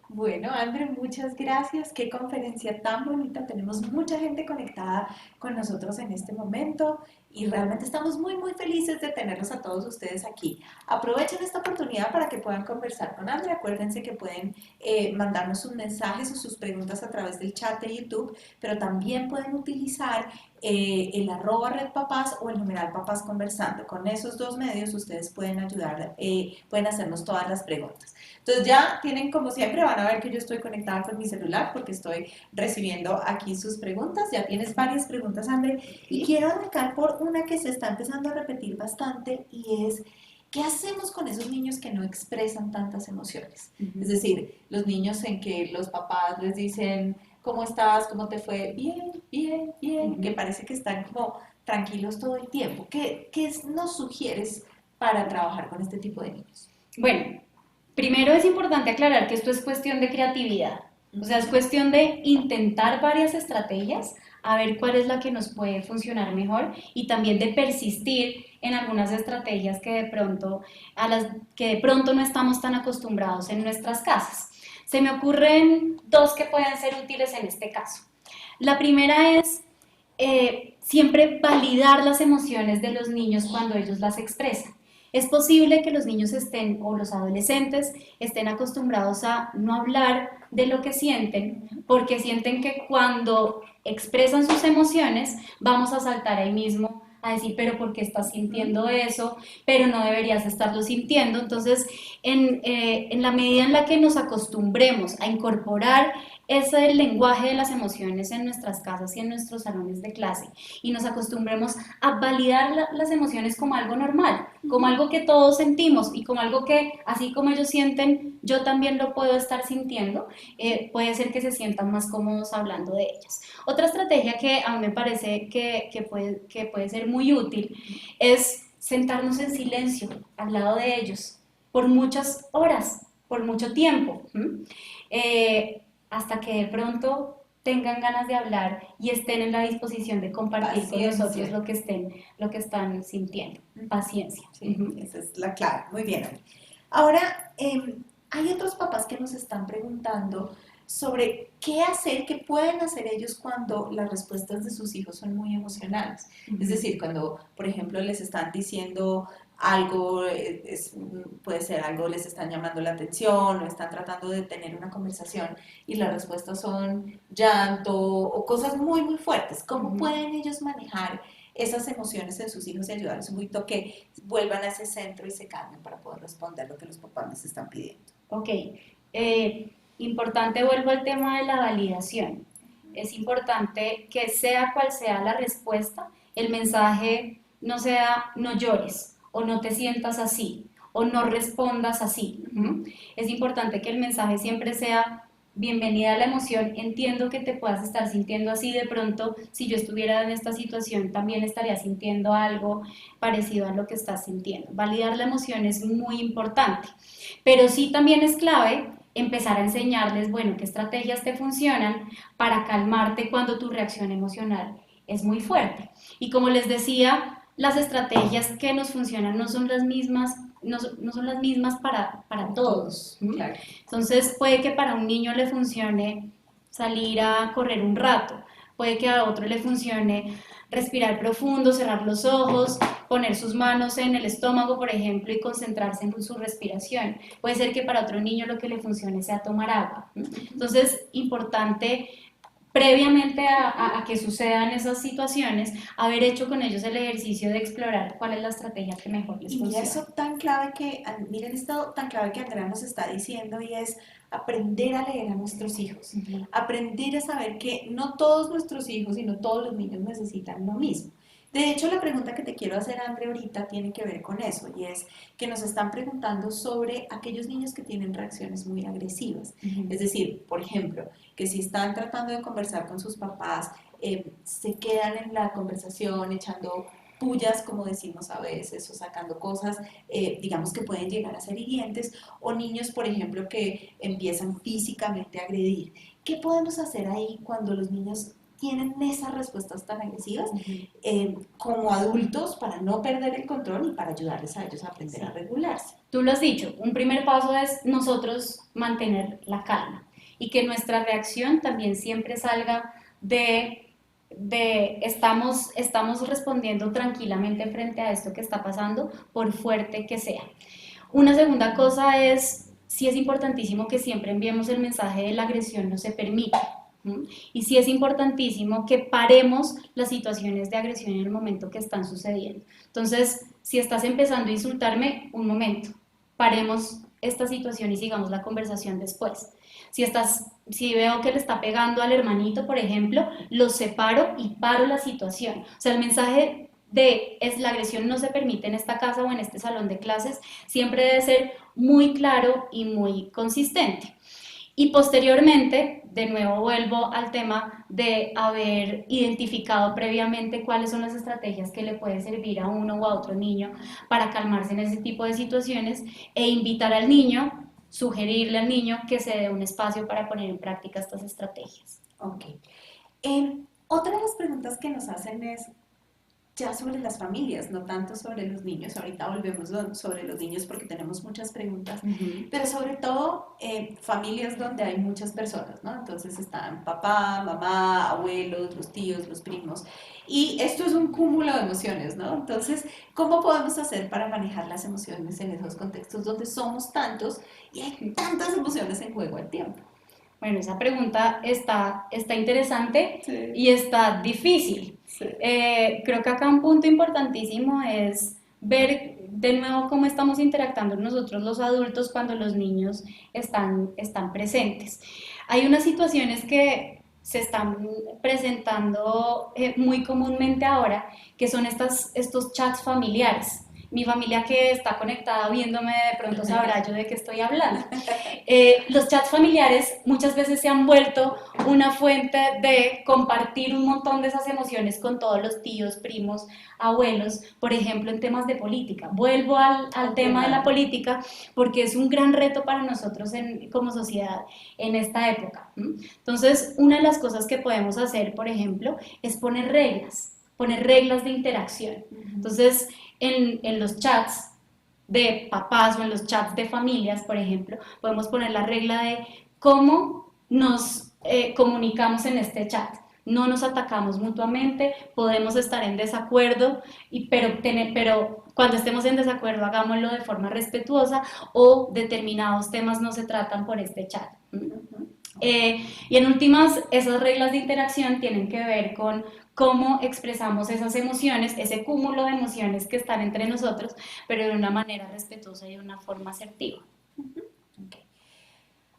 Bueno, André, muchas gracias. Qué conferencia tan bonita. Tenemos mucha gente conectada con nosotros en este momento y realmente estamos muy, muy felices de tenerlos a todos ustedes aquí. Aprovechen esta oportunidad para que puedan conversar con André. Acuérdense que pueden mandarnos sus mensajes o sus preguntas a través del chat de YouTube, pero también pueden utilizar el @redpapás o el numeral papás conversando. Con esos dos medios ustedes pueden ayudar, pueden hacernos todas las preguntas. Entonces ya tienen, como siempre, van a ver que yo estoy conectada con mi celular porque estoy recibiendo aquí sus preguntas. Ya tienes varias preguntas, André, y quiero arrancar por una que se está empezando a repetir bastante y es: ¿qué hacemos con esos niños que no expresan tantas emociones? Es decir, los niños en que los papás les dicen: ¿cómo estás? ¿Cómo te fue? Bien, bien, bien, que parece que están como tranquilos todo el tiempo. ¿Qué nos sugieres para trabajar con este tipo de niños? Bueno, primero es importante aclarar que esto es cuestión de creatividad. O sea, es cuestión de intentar varias estrategias, a ver cuál es la que nos puede funcionar mejor y también de persistir en algunas estrategias que de pronto, a las que de pronto no estamos tan acostumbrados en nuestras casas. Se me ocurren dos que pueden ser útiles en este caso. La primera es siempre validar las emociones de los niños cuando ellos las expresan. Es posible que los niños estén, o los adolescentes, estén acostumbrados a no hablar de lo que sienten, porque sienten que cuando expresan sus emociones, vamos a saltar ahí mismo a decir: pero ¿por qué estás sintiendo eso? Pero no deberías estarlo sintiendo. Entonces, en la medida en la que nos acostumbremos a incorporar ese lenguaje de las emociones en nuestras casas y en nuestros salones de clase, y nos acostumbremos a validar las emociones como algo normal, como algo que todos sentimos y como algo que, así como ellos sienten, yo también lo puedo estar sintiendo, puede ser que se sientan más cómodos hablando de ellas. Otra estrategia que a mí me parece que puede ser muy útil es sentarnos en silencio al lado de ellos por muchas horas, por mucho tiempo, hasta que de pronto tengan ganas de hablar y estén en la disposición de compartir con nosotros lo que están sintiendo. Paciencia. Sí, esa es la clave. Muy bien. Ahora, Hay otros papás que nos están preguntando sobre qué hacer, qué pueden hacer ellos cuando las respuestas de sus hijos son muy emocionales. Es decir, cuando, por ejemplo, les están diciendo algo, puede ser algo, les están llamando la atención o están tratando de tener una conversación y las respuestas son llanto o cosas muy, muy fuertes. ¿Cómo pueden ellos manejar esas emociones en sus hijos y ayudarles un poquito que vuelvan a ese centro y se calmen para poder responder lo que los papás les están pidiendo? Ok, importante, vuelvo al tema de la validación. Es importante que sea cual sea la respuesta, el mensaje no sea no llores o no te sientas así o no respondas así. Es importante que el mensaje siempre sea bienvenida a la emoción, entiendo que te puedas estar sintiendo así, de pronto si yo estuviera en esta situación también estaría sintiendo algo parecido a lo que estás sintiendo. Validar la emoción es muy importante, pero sí también es clave empezar a enseñarles, bueno, qué estrategias te funcionan para calmarte cuando tu reacción emocional es muy fuerte. Y como les decía, las estrategias que nos funcionan no son las mismas, no son las mismas para todos. Claro. Entonces puede que para un niño le funcione salir a correr un rato, puede que a otro le funcione respirar profundo, cerrar los ojos, poner sus manos en el estómago, por ejemplo, y concentrarse en su respiración. Puede ser que para otro niño lo que le funcione sea tomar agua. Entonces, importante previamente a que sucedan esas situaciones, haber hecho con ellos el ejercicio de explorar cuál es la estrategia que mejor les Y mira funciona. eso tan clave que, miren esto tan clave que Andrea nos está diciendo y es aprender a leer a nuestros hijos, aprender a saber que no todos nuestros hijos y no todos los niños necesitan lo mismo. De hecho, la pregunta que te quiero hacer, Andrea, ahorita tiene que ver con eso y es que nos están preguntando sobre aquellos niños que tienen reacciones muy agresivas. Es decir, por ejemplo, que si están tratando de conversar con sus papás, se quedan en la conversación echando pullas, como decimos a veces, o sacando cosas, digamos que pueden llegar a ser hirientes, o niños, por ejemplo, que empiezan físicamente a agredir. ¿Qué podemos hacer ahí cuando los niños tienen esas respuestas tan agresivas como adultos para no perder el control y para ayudarles a ellos a aprender a regularse? Tú lo has dicho, un primer paso es nosotros mantener la calma y que nuestra reacción también siempre salga de estamos respondiendo tranquilamente frente a esto que está pasando, por fuerte que sea. Una segunda cosa es, sí es importantísimo que siempre enviemos el mensaje de la agresión no se permite. Y sí es importantísimo que paremos las situaciones de agresión en el momento que están sucediendo. Entonces, si estás empezando a insultarme, un momento, paremos esta situación y sigamos la conversación después. Si veo que le está pegando al hermanito, por ejemplo, lo separo y paro la situación. O sea, el mensaje de la agresión no se permite en esta casa o en este salón de clases siempre debe ser muy claro y muy consistente. Y posteriormente, de nuevo vuelvo al tema de haber identificado previamente cuáles son las estrategias que le pueden servir a uno o a otro niño para calmarse en ese tipo de situaciones e invitar al niño, sugerirle al niño que se dé un espacio para poner en práctica estas estrategias. Ok. Otra de las preguntas que nos hacen es ya sobre las familias, no tanto sobre los niños. Ahorita volvemos sobre los niños porque tenemos muchas preguntas, pero sobre todo familias donde hay muchas personas, ¿no? Entonces están papá, mamá, abuelos, los tíos, los primos, y esto es un cúmulo de emociones, ¿no? Entonces, ¿cómo podemos hacer para manejar las emociones en esos contextos donde somos tantos y hay tantas emociones en juego al tiempo? Bueno, esa pregunta está interesante Sí. y está difícil. Sí. Creo que acá un punto importantísimo es ver de nuevo cómo estamos interactuando nosotros los adultos cuando los niños están presentes. Hay unas situaciones que se están presentando muy comúnmente ahora, que son estos chats familiares. Mi familia que está conectada viéndome de pronto sabrá yo de qué estoy hablando. Los chats familiares muchas veces se han vuelto una fuente de compartir un montón de esas emociones con todos los tíos, primos, abuelos, por ejemplo en temas de política. Vuelvo al tema de la política porque es un gran reto para nosotros como sociedad en esta época. Entonces, una de las cosas que podemos hacer, por ejemplo, es poner reglas de interacción. Entonces, en los chats, de papás o en los chats de familias, por ejemplo, podemos poner la regla de cómo nos comunicamos en este chat. No nos atacamos mutuamente, podemos estar en desacuerdo, pero cuando estemos en desacuerdo hagámoslo de forma respetuosa o determinados temas no se tratan por este chat. Y en últimas, esas reglas de interacción tienen que ver con cómo expresamos esas emociones, ese cúmulo de emociones que están entre nosotros, pero de una manera respetuosa y de una forma asertiva. Okay.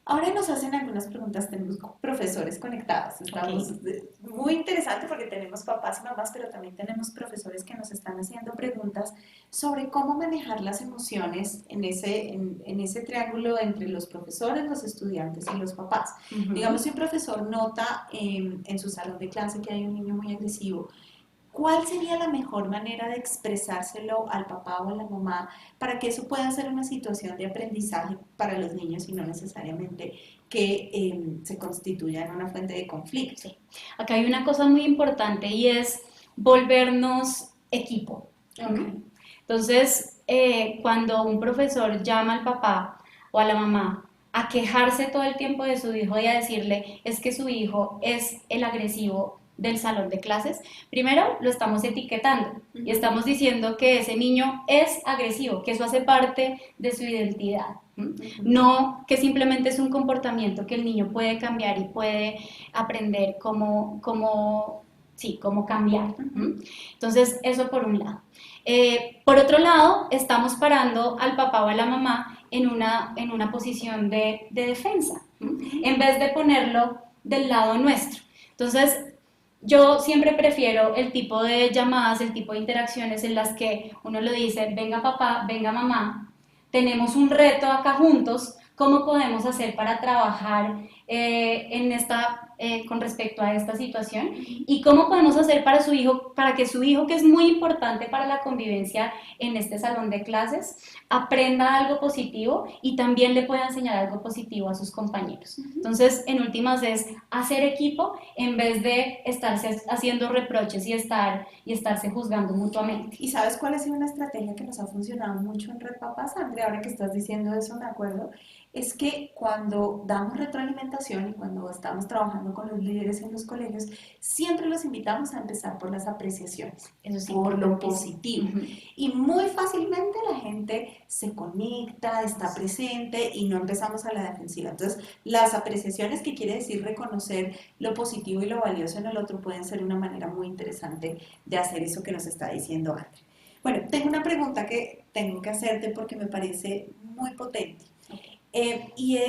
Ahora nos hacen algunas preguntas, tenemos profesores conectados, estamos muy interesante porque tenemos papás y mamás, pero también tenemos profesores que nos están haciendo preguntas sobre cómo manejar las emociones en ese triángulo entre los profesores, los estudiantes y los papás. Digamos, si un profesor nota en su salón de clase que hay un niño muy agresivo, ¿cuál sería la mejor manera de expresárselo al papá o a la mamá para que eso pueda ser una situación de aprendizaje para los niños y no necesariamente que se constituya en una fuente de conflicto? Sí. Acá hay una cosa muy importante y es volvernos equipo. Okay. Entonces, cuando un profesor llama al papá o a la mamá a quejarse todo el tiempo de su hijo y a decirle es que su hijo es el agresivo del salón de clases, primero lo estamos etiquetando y estamos diciendo que ese niño es agresivo, que eso hace parte de su identidad, no que simplemente es un comportamiento que el niño puede cambiar y puede aprender cómo cambiar. Entonces, eso por un lado. Por otro lado, estamos parando al papá o a la mamá en una posición de defensa, en vez de ponerlo del lado nuestro. Entonces, yo siempre prefiero el tipo de llamadas, el tipo de interacciones en las que uno le dice, venga papá, venga mamá, tenemos un reto acá juntos, ¿cómo podemos hacer para trabajar con respecto a esta situación? ¿Y cómo podemos hacer para que su hijo, que es muy importante para la convivencia en este salón de clases, aprenda algo positivo y también le pueda enseñar algo positivo a sus compañeros? Entonces, en últimas es hacer equipo en vez de estarse haciendo reproches y estarse juzgando mutuamente. ¿Y sabes cuál ha sido una estrategia que nos ha funcionado mucho en Red Papás, Andrea? Ahora que estás diciendo eso, me acuerdo, es que cuando damos retroalimentación y cuando estamos trabajando con los líderes en los colegios, siempre los invitamos a empezar por las apreciaciones, eso sí, por lo positivo. Y muy fácilmente la gente se conecta, está presente y no empezamos a la defensiva. Entonces, las apreciaciones, que quiere decir reconocer lo positivo y lo valioso en el otro, pueden ser una manera muy interesante de hacer eso que nos está diciendo Andrea. Bueno, tengo una pregunta que tengo que hacerte porque me parece muy potente. Y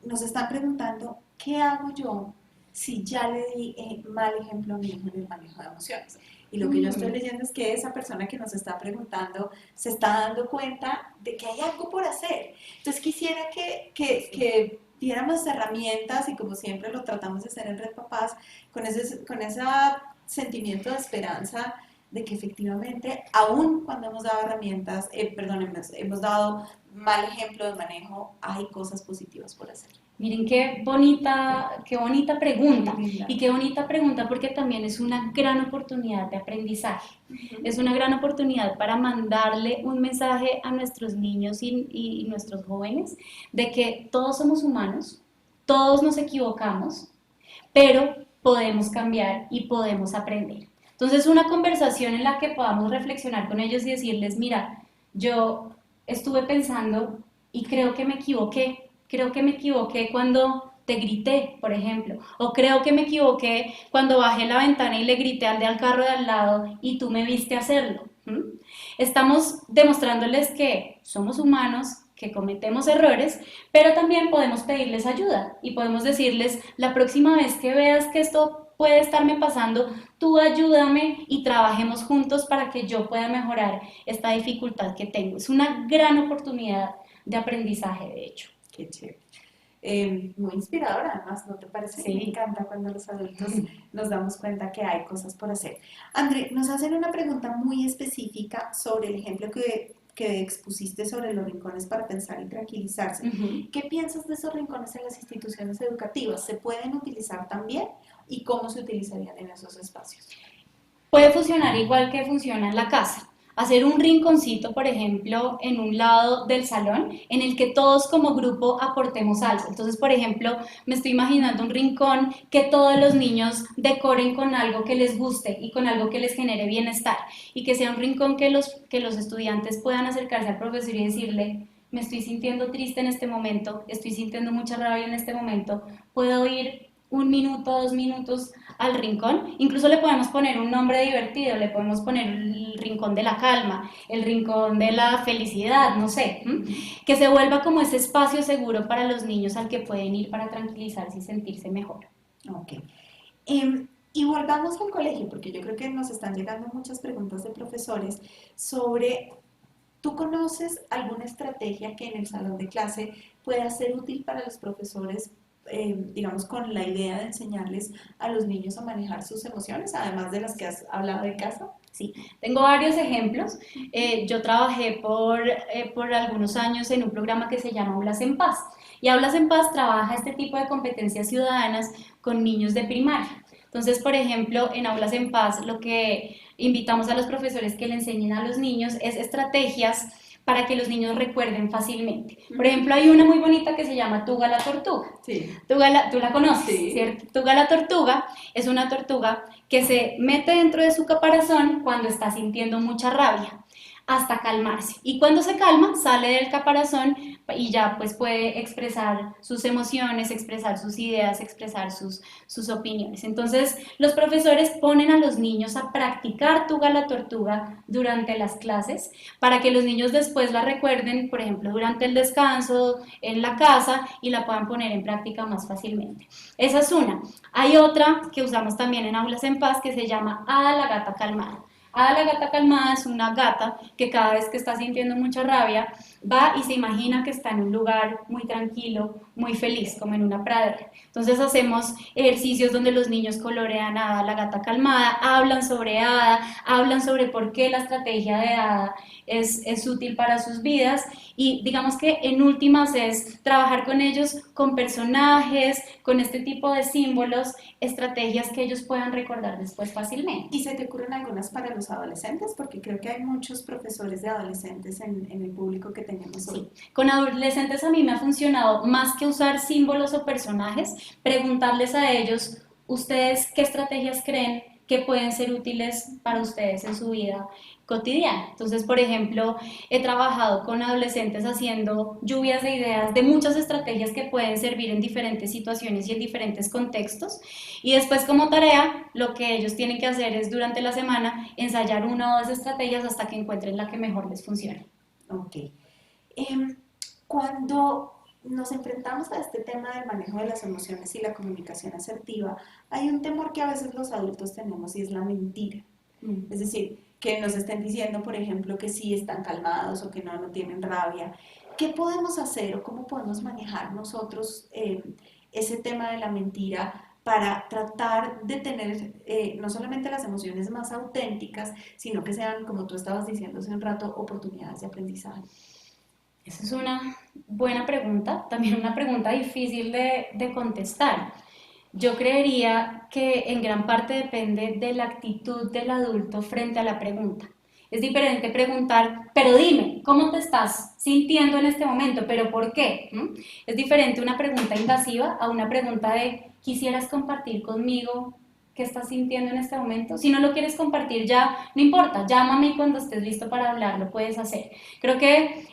nos están preguntando, ¿qué hago yo si ya le di mal ejemplo a mi hijo en el manejo de emociones? Y lo que yo estoy leyendo es que esa persona que nos está preguntando se está dando cuenta de que hay algo por hacer. Entonces quisiera que diéramos herramientas, y como siempre lo tratamos de hacer en Red Papás, con ese sentimiento de esperanza de que efectivamente, aún cuando hemos dado herramientas, hemos dado mal ejemplo de manejo, hay cosas positivas por hacer. Miren qué bonita pregunta, y qué bonita pregunta porque también es una gran oportunidad de aprendizaje, es una gran oportunidad para mandarle un mensaje a nuestros niños y nuestros jóvenes de que todos somos humanos, todos nos equivocamos, pero podemos cambiar y podemos aprender. Entonces, una conversación en la que podamos reflexionar con ellos y decirles, mira, yo estuve pensando y creo que me equivoqué cuando te grité, por ejemplo, o creo que me equivoqué cuando bajé la ventana y le grité al carro de al lado y tú me viste hacerlo. Estamos demostrándoles que somos humanos, que cometemos errores, pero también podemos pedirles ayuda y podemos decirles, la próxima vez que veas que esto puede estarme pasando, tú ayúdame y trabajemos juntos para que yo pueda mejorar esta dificultad que tengo. Es una gran oportunidad de aprendizaje, de hecho. Qué chévere. Muy inspiradora, además, ¿no te parece? Sí. Me encanta cuando los adultos nos damos cuenta que hay cosas por hacer. André, nos hacen una pregunta muy específica sobre el ejemplo que expusiste sobre los rincones para pensar y tranquilizarse. ¿Qué piensas de esos rincones en las instituciones educativas? ¿Se pueden utilizar también? ¿Y cómo se utilizarían en esos espacios? Puede funcionar igual que funciona en la casa. hacer un rinconcito, por ejemplo, en un lado del salón en el que todos como grupo aportemos algo. Entonces, por ejemplo, me estoy imaginando un rincón que todos los niños decoren con algo que les guste y con algo que les genere bienestar, y que sea un rincón que los estudiantes puedan acercarse al profesor y decirle: me estoy sintiendo triste en este momento, estoy sintiendo mucha rabia en este momento, puedo ir 1 minuto, 2 minutos al rincón. Incluso le podemos poner un nombre divertido, le podemos poner el rincón de la calma, el rincón de la felicidad, no sé, que se vuelva como ese espacio seguro para los niños al que pueden ir para tranquilizarse y sentirse mejor. Ok. Y volvamos al colegio, porque yo creo que nos están llegando muchas preguntas de profesores sobre, ¿tú conoces alguna estrategia que en el salón de clase pueda ser útil para los profesores, digamos, con la idea de enseñarles a los niños a manejar sus emociones, además de las que has hablado de casa? Sí, tengo varios ejemplos. Yo trabajé por algunos años en un programa que se llama Aulas en Paz. Y Aulas en Paz trabaja este tipo de competencias ciudadanas con niños de primaria. Entonces, por ejemplo, en Aulas en Paz lo que invitamos a los profesores que le enseñen a los niños es estrategias para que los niños recuerden fácilmente. Por ejemplo, hay una muy bonita que se llama Tuga la tortuga. Sí. Tú la conoces, Sí. ¿cierto? Tuga la tortuga es una tortuga que se mete dentro de su caparazón cuando está sintiendo mucha rabia, hasta calmarse. Y cuando se calma, sale del caparazón y ya pues puede expresar sus emociones, expresar sus ideas, expresar sus opiniones. Entonces, los profesores ponen a los niños a practicar Tuga la tortuga durante las clases para que los niños después la recuerden, por ejemplo, durante el descanso, en la casa, y la puedan poner en práctica más fácilmente. Esa es una. Hay otra que usamos también en Aulas en Paz que se llama Ada la gata calmada. Ada la gata calmada es una gata que cada vez que está sintiendo mucha rabia va y se imagina que está en un lugar muy tranquilo, muy feliz, como en una pradera. Entonces hacemos ejercicios donde los niños colorean a Ada la gata calmada, hablan sobre Ada, hablan sobre por qué la estrategia de Ada es útil para sus vidas, y digamos que en últimas es trabajar con ellos, con personajes, con este tipo de símbolos, estrategias que ellos puedan recordar después fácilmente. ¿Y se te ocurren algunas para los adolescentes? Porque creo que hay muchos profesores de adolescentes en el público que tenemos hoy. Sí. Con adolescentes a mí me ha funcionado más que usar símbolos o personajes, preguntarles a ellos: ¿ustedes qué estrategias creen que pueden ser útiles para ustedes en su vida cotidiana? Entonces, por ejemplo, he trabajado con adolescentes haciendo lluvias de ideas de muchas estrategias que pueden servir en diferentes situaciones y en diferentes contextos, y después como tarea lo que ellos tienen que hacer es durante la semana ensayar una o dos estrategias hasta que encuentren la que mejor les funcione. Ok. Cuando nos enfrentamos a este tema del manejo de las emociones y la comunicación asertiva, hay un temor que a veces los adultos tenemos, y es la mentira. Es decir, que nos estén diciendo, por ejemplo, que sí están calmados o que no tienen rabia. ¿Qué podemos hacer o cómo podemos manejar nosotros ese tema de la mentira para tratar de tener no solamente las emociones más auténticas, sino que sean, como tú estabas diciendo hace un rato, oportunidades de aprendizaje? Esa es una buena pregunta, también una pregunta difícil de contestar. Yo creería que en gran parte depende de la actitud del adulto frente a la pregunta. Es diferente preguntar: pero dime, ¿cómo te estás sintiendo en este momento? ¿Pero por qué? Es diferente una pregunta invasiva a una pregunta de: ¿quisieras compartir conmigo qué estás sintiendo en este momento? Si no lo quieres compartir ya, no importa, llámame y cuando estés listo para hablar lo puedes hacer. Creo que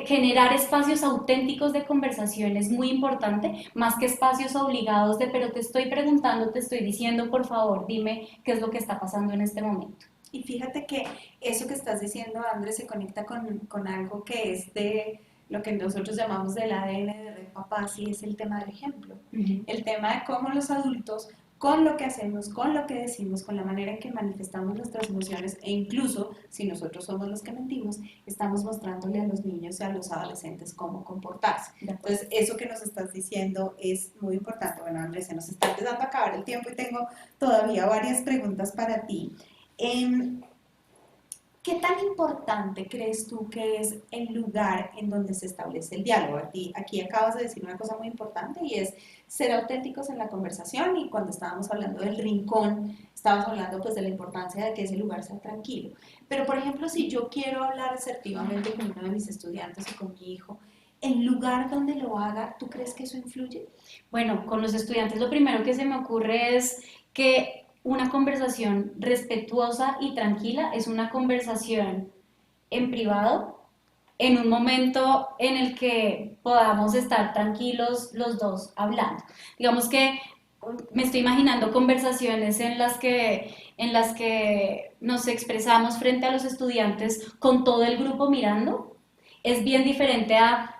generar espacios auténticos de conversación es muy importante, más que espacios obligados de: pero te estoy preguntando, te estoy diciendo, por favor, dime qué es lo que está pasando en este momento. Y fíjate que eso que estás diciendo, Andrés, se conecta con algo que es de lo que nosotros llamamos del ADN de Red Papás, y es el tema del ejemplo. El tema de cómo los adultos, con lo que hacemos, con lo que decimos, con la manera en que manifestamos nuestras emociones, e incluso si nosotros somos los que mentimos, estamos mostrándole a los niños y a los adolescentes cómo comportarse. Entonces, eso que nos estás diciendo es muy importante. Bueno, Andrés, se nos está empezando a acabar el tiempo y tengo todavía varias preguntas para ti. ¿Qué tan importante crees tú que es el lugar en donde se establece el diálogo? Aquí acabas de decir una cosa muy importante y es ser auténticos en la conversación, y cuando estábamos hablando del rincón, estábamos hablando pues de la importancia de que ese lugar sea tranquilo. Pero por ejemplo, si yo quiero hablar asertivamente con uno de mis estudiantes o con mi hijo, ¿el lugar donde lo haga, tú crees que eso influye? Bueno, con los estudiantes lo primero que se me ocurre es que una conversación respetuosa y tranquila es una conversación en privado, en un momento en el que podamos estar tranquilos los dos hablando. Digamos que me estoy imaginando conversaciones en las que nos expresamos frente a los estudiantes con todo el grupo mirando. Es bien diferente a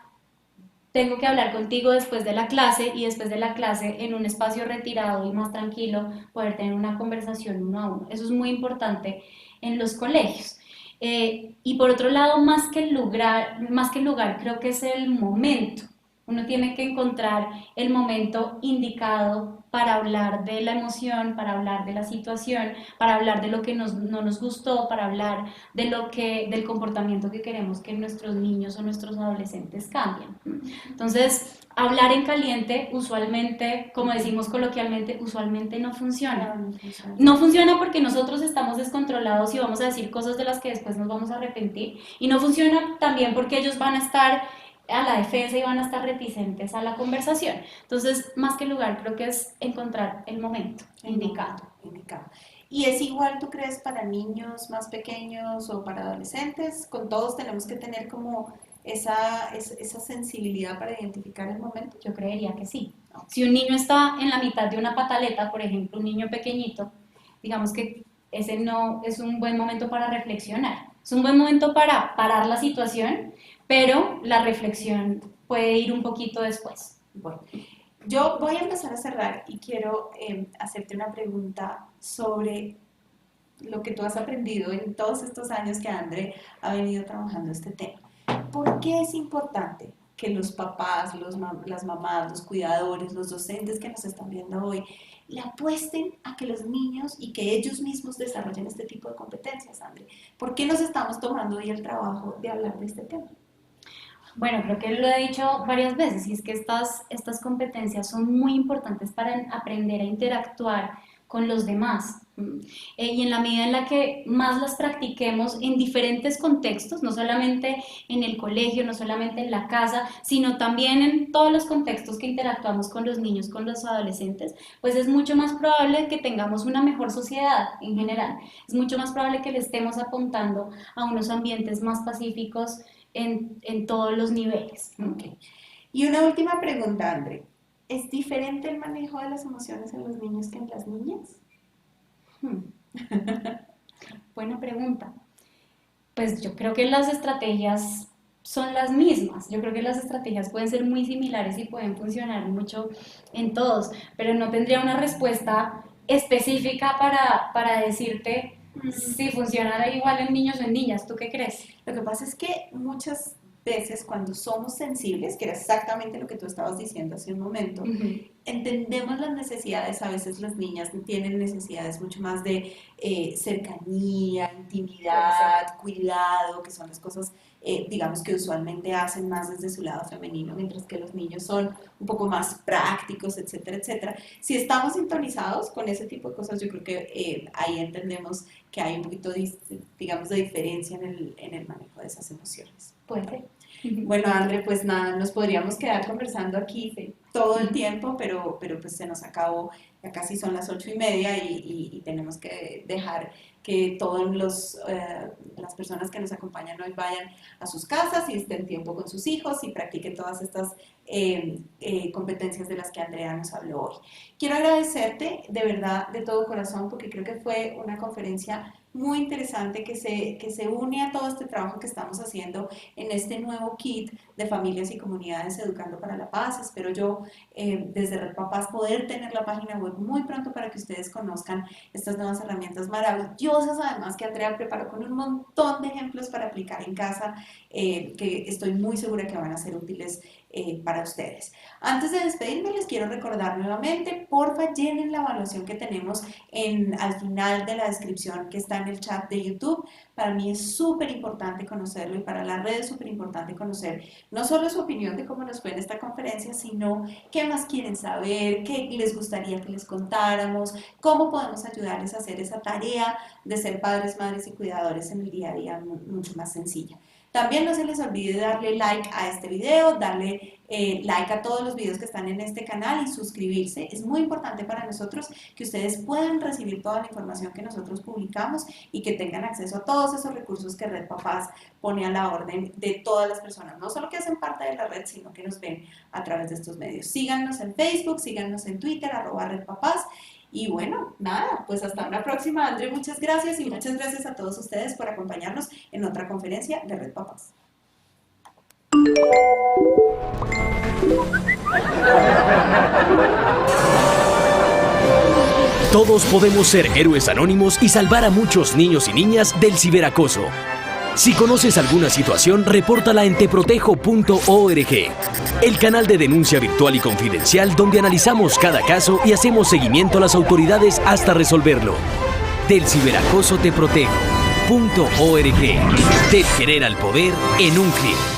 tengo que hablar contigo después de la clase, y después de la clase en un espacio retirado y más tranquilo poder tener una conversación uno a uno. Eso es muy importante en los colegios. Y por otro lado, más que el lugar, creo que es el momento. Uno tiene que encontrar el momento indicado para hablar de la emoción, para hablar de la situación, para hablar de lo que no nos gustó, para hablar del comportamiento que queremos que nuestros niños o nuestros adolescentes cambien. Entonces, hablar en caliente usualmente, como decimos coloquialmente, usualmente no funciona. No funciona porque nosotros estamos descontrolados y vamos a decir cosas de las que después nos vamos a arrepentir. Y no funciona también porque ellos van a estar a la defensa y van a estar reticentes a la conversación. Entonces, más que el lugar, creo que es encontrar el momento indicado. ¿Y es igual, tú crees, para niños más pequeños o para adolescentes? ¿Con todos tenemos que tener como esa sensibilidad para identificar el momento? Yo creería que sí. Si un niño está en la mitad de una pataleta, por ejemplo, un niño pequeñito, digamos que ese no es un buen momento para reflexionar. Es un buen momento para parar la situación, pero la reflexión puede ir un poquito después. Bueno, yo voy a empezar a cerrar y quiero hacerte una pregunta sobre lo que tú has aprendido en todos estos años que André ha venido trabajando este tema. ¿Por qué es importante que los papás, las mamás, los cuidadores, los docentes que nos están viendo hoy le apuesten a que los niños y que ellos mismos desarrollen este tipo de competencias, André? ¿Por qué nos estamos tomando hoy el trabajo de hablar de este tema? Bueno, creo que lo he dicho varias veces, y es que estas competencias son muy importantes para aprender a interactuar con los demás. Y en la medida en la que más las practiquemos en diferentes contextos, no solamente en el colegio, no solamente en la casa, sino también en todos los contextos que interactuamos con los niños, con los adolescentes, pues es mucho más probable que tengamos una mejor sociedad en general. Es mucho más probable que le estemos apuntando a unos ambientes más pacíficos en todos los niveles. Okay. Y una última pregunta, André. ¿Es diferente el manejo de las emociones en los niños que en las niñas? Buena pregunta. Pues yo creo que las estrategias son las mismas. Yo creo que las estrategias pueden ser muy similares y pueden funcionar mucho en todos, pero no tendría una respuesta específica para decirte si funciona igual en niños o en niñas. ¿Tú qué crees? Lo que pasa es que muchas veces cuando somos sensibles, que era exactamente lo que tú estabas diciendo hace un momento, entendemos las necesidades. A veces las niñas tienen necesidades mucho más de cercanía, intimidad, cuidado, que son las cosas, digamos, que usualmente hacen más desde su lado femenino, mientras que los niños son un poco más prácticos, etcétera, etcétera. Si estamos sintonizados con ese tipo de cosas, yo creo que ahí entendemos que hay un poquito, digamos, de diferencia en el manejo de esas emociones. Puede ser. Bueno, André, pues nada, nos podríamos quedar conversando aquí todo el tiempo, pero pues se nos acabó, ya casi son las 8:30 y tenemos que dejar que todas las personas que nos acompañan hoy vayan a sus casas y estén tiempo con sus hijos y practiquen todas estas competencias de las que Andrea nos habló hoy. Quiero agradecerte de verdad, de todo corazón, porque creo que fue una conferencia muy interesante que se une a todo este trabajo que estamos haciendo en este nuevo kit de familias y comunidades Educando para la Paz. Espero yo desde Red Papás poder tener la página web muy pronto para que ustedes conozcan estas nuevas herramientas maravillosas, además que Andrea preparó con un montón de ejemplos para aplicar en casa, que estoy muy segura que van a ser útiles para ustedes. Antes de despedirme, les quiero recordar nuevamente, porfa, llenen la evaluación que tenemos al final de la descripción que está en en el chat de YouTube. Para mí es súper importante conocerlo y para la red es súper importante conocer no solo su opinión de cómo nos fue en esta conferencia, sino qué más quieren saber, qué les gustaría que les contáramos, cómo podemos ayudarles a hacer esa tarea de ser padres, madres y cuidadores en el día a día mucho más sencilla. También no se les olvide darle like a este video, darle like a todos los videos que están en este canal y suscribirse. Es muy importante para nosotros que ustedes puedan recibir toda la información que nosotros publicamos y que tengan acceso a todos esos recursos que Red Papás pone a la orden de todas las personas, no solo que hacen parte de la red, sino que nos ven a través de estos medios. Síganos en Facebook, síganos en Twitter, @RedPapás. Y bueno, nada, pues hasta una próxima, André, muchas gracias y muchas gracias a todos ustedes por acompañarnos en otra conferencia de Red Papás. Todos podemos ser héroes anónimos y salvar a muchos niños y niñas del ciberacoso. Si conoces alguna situación, repórtala en teprotejo.org, el canal de denuncia virtual y confidencial donde analizamos cada caso y hacemos seguimiento a las autoridades hasta resolverlo. Del ciberacoso teprotejo.org. Te genera el poder en un clic.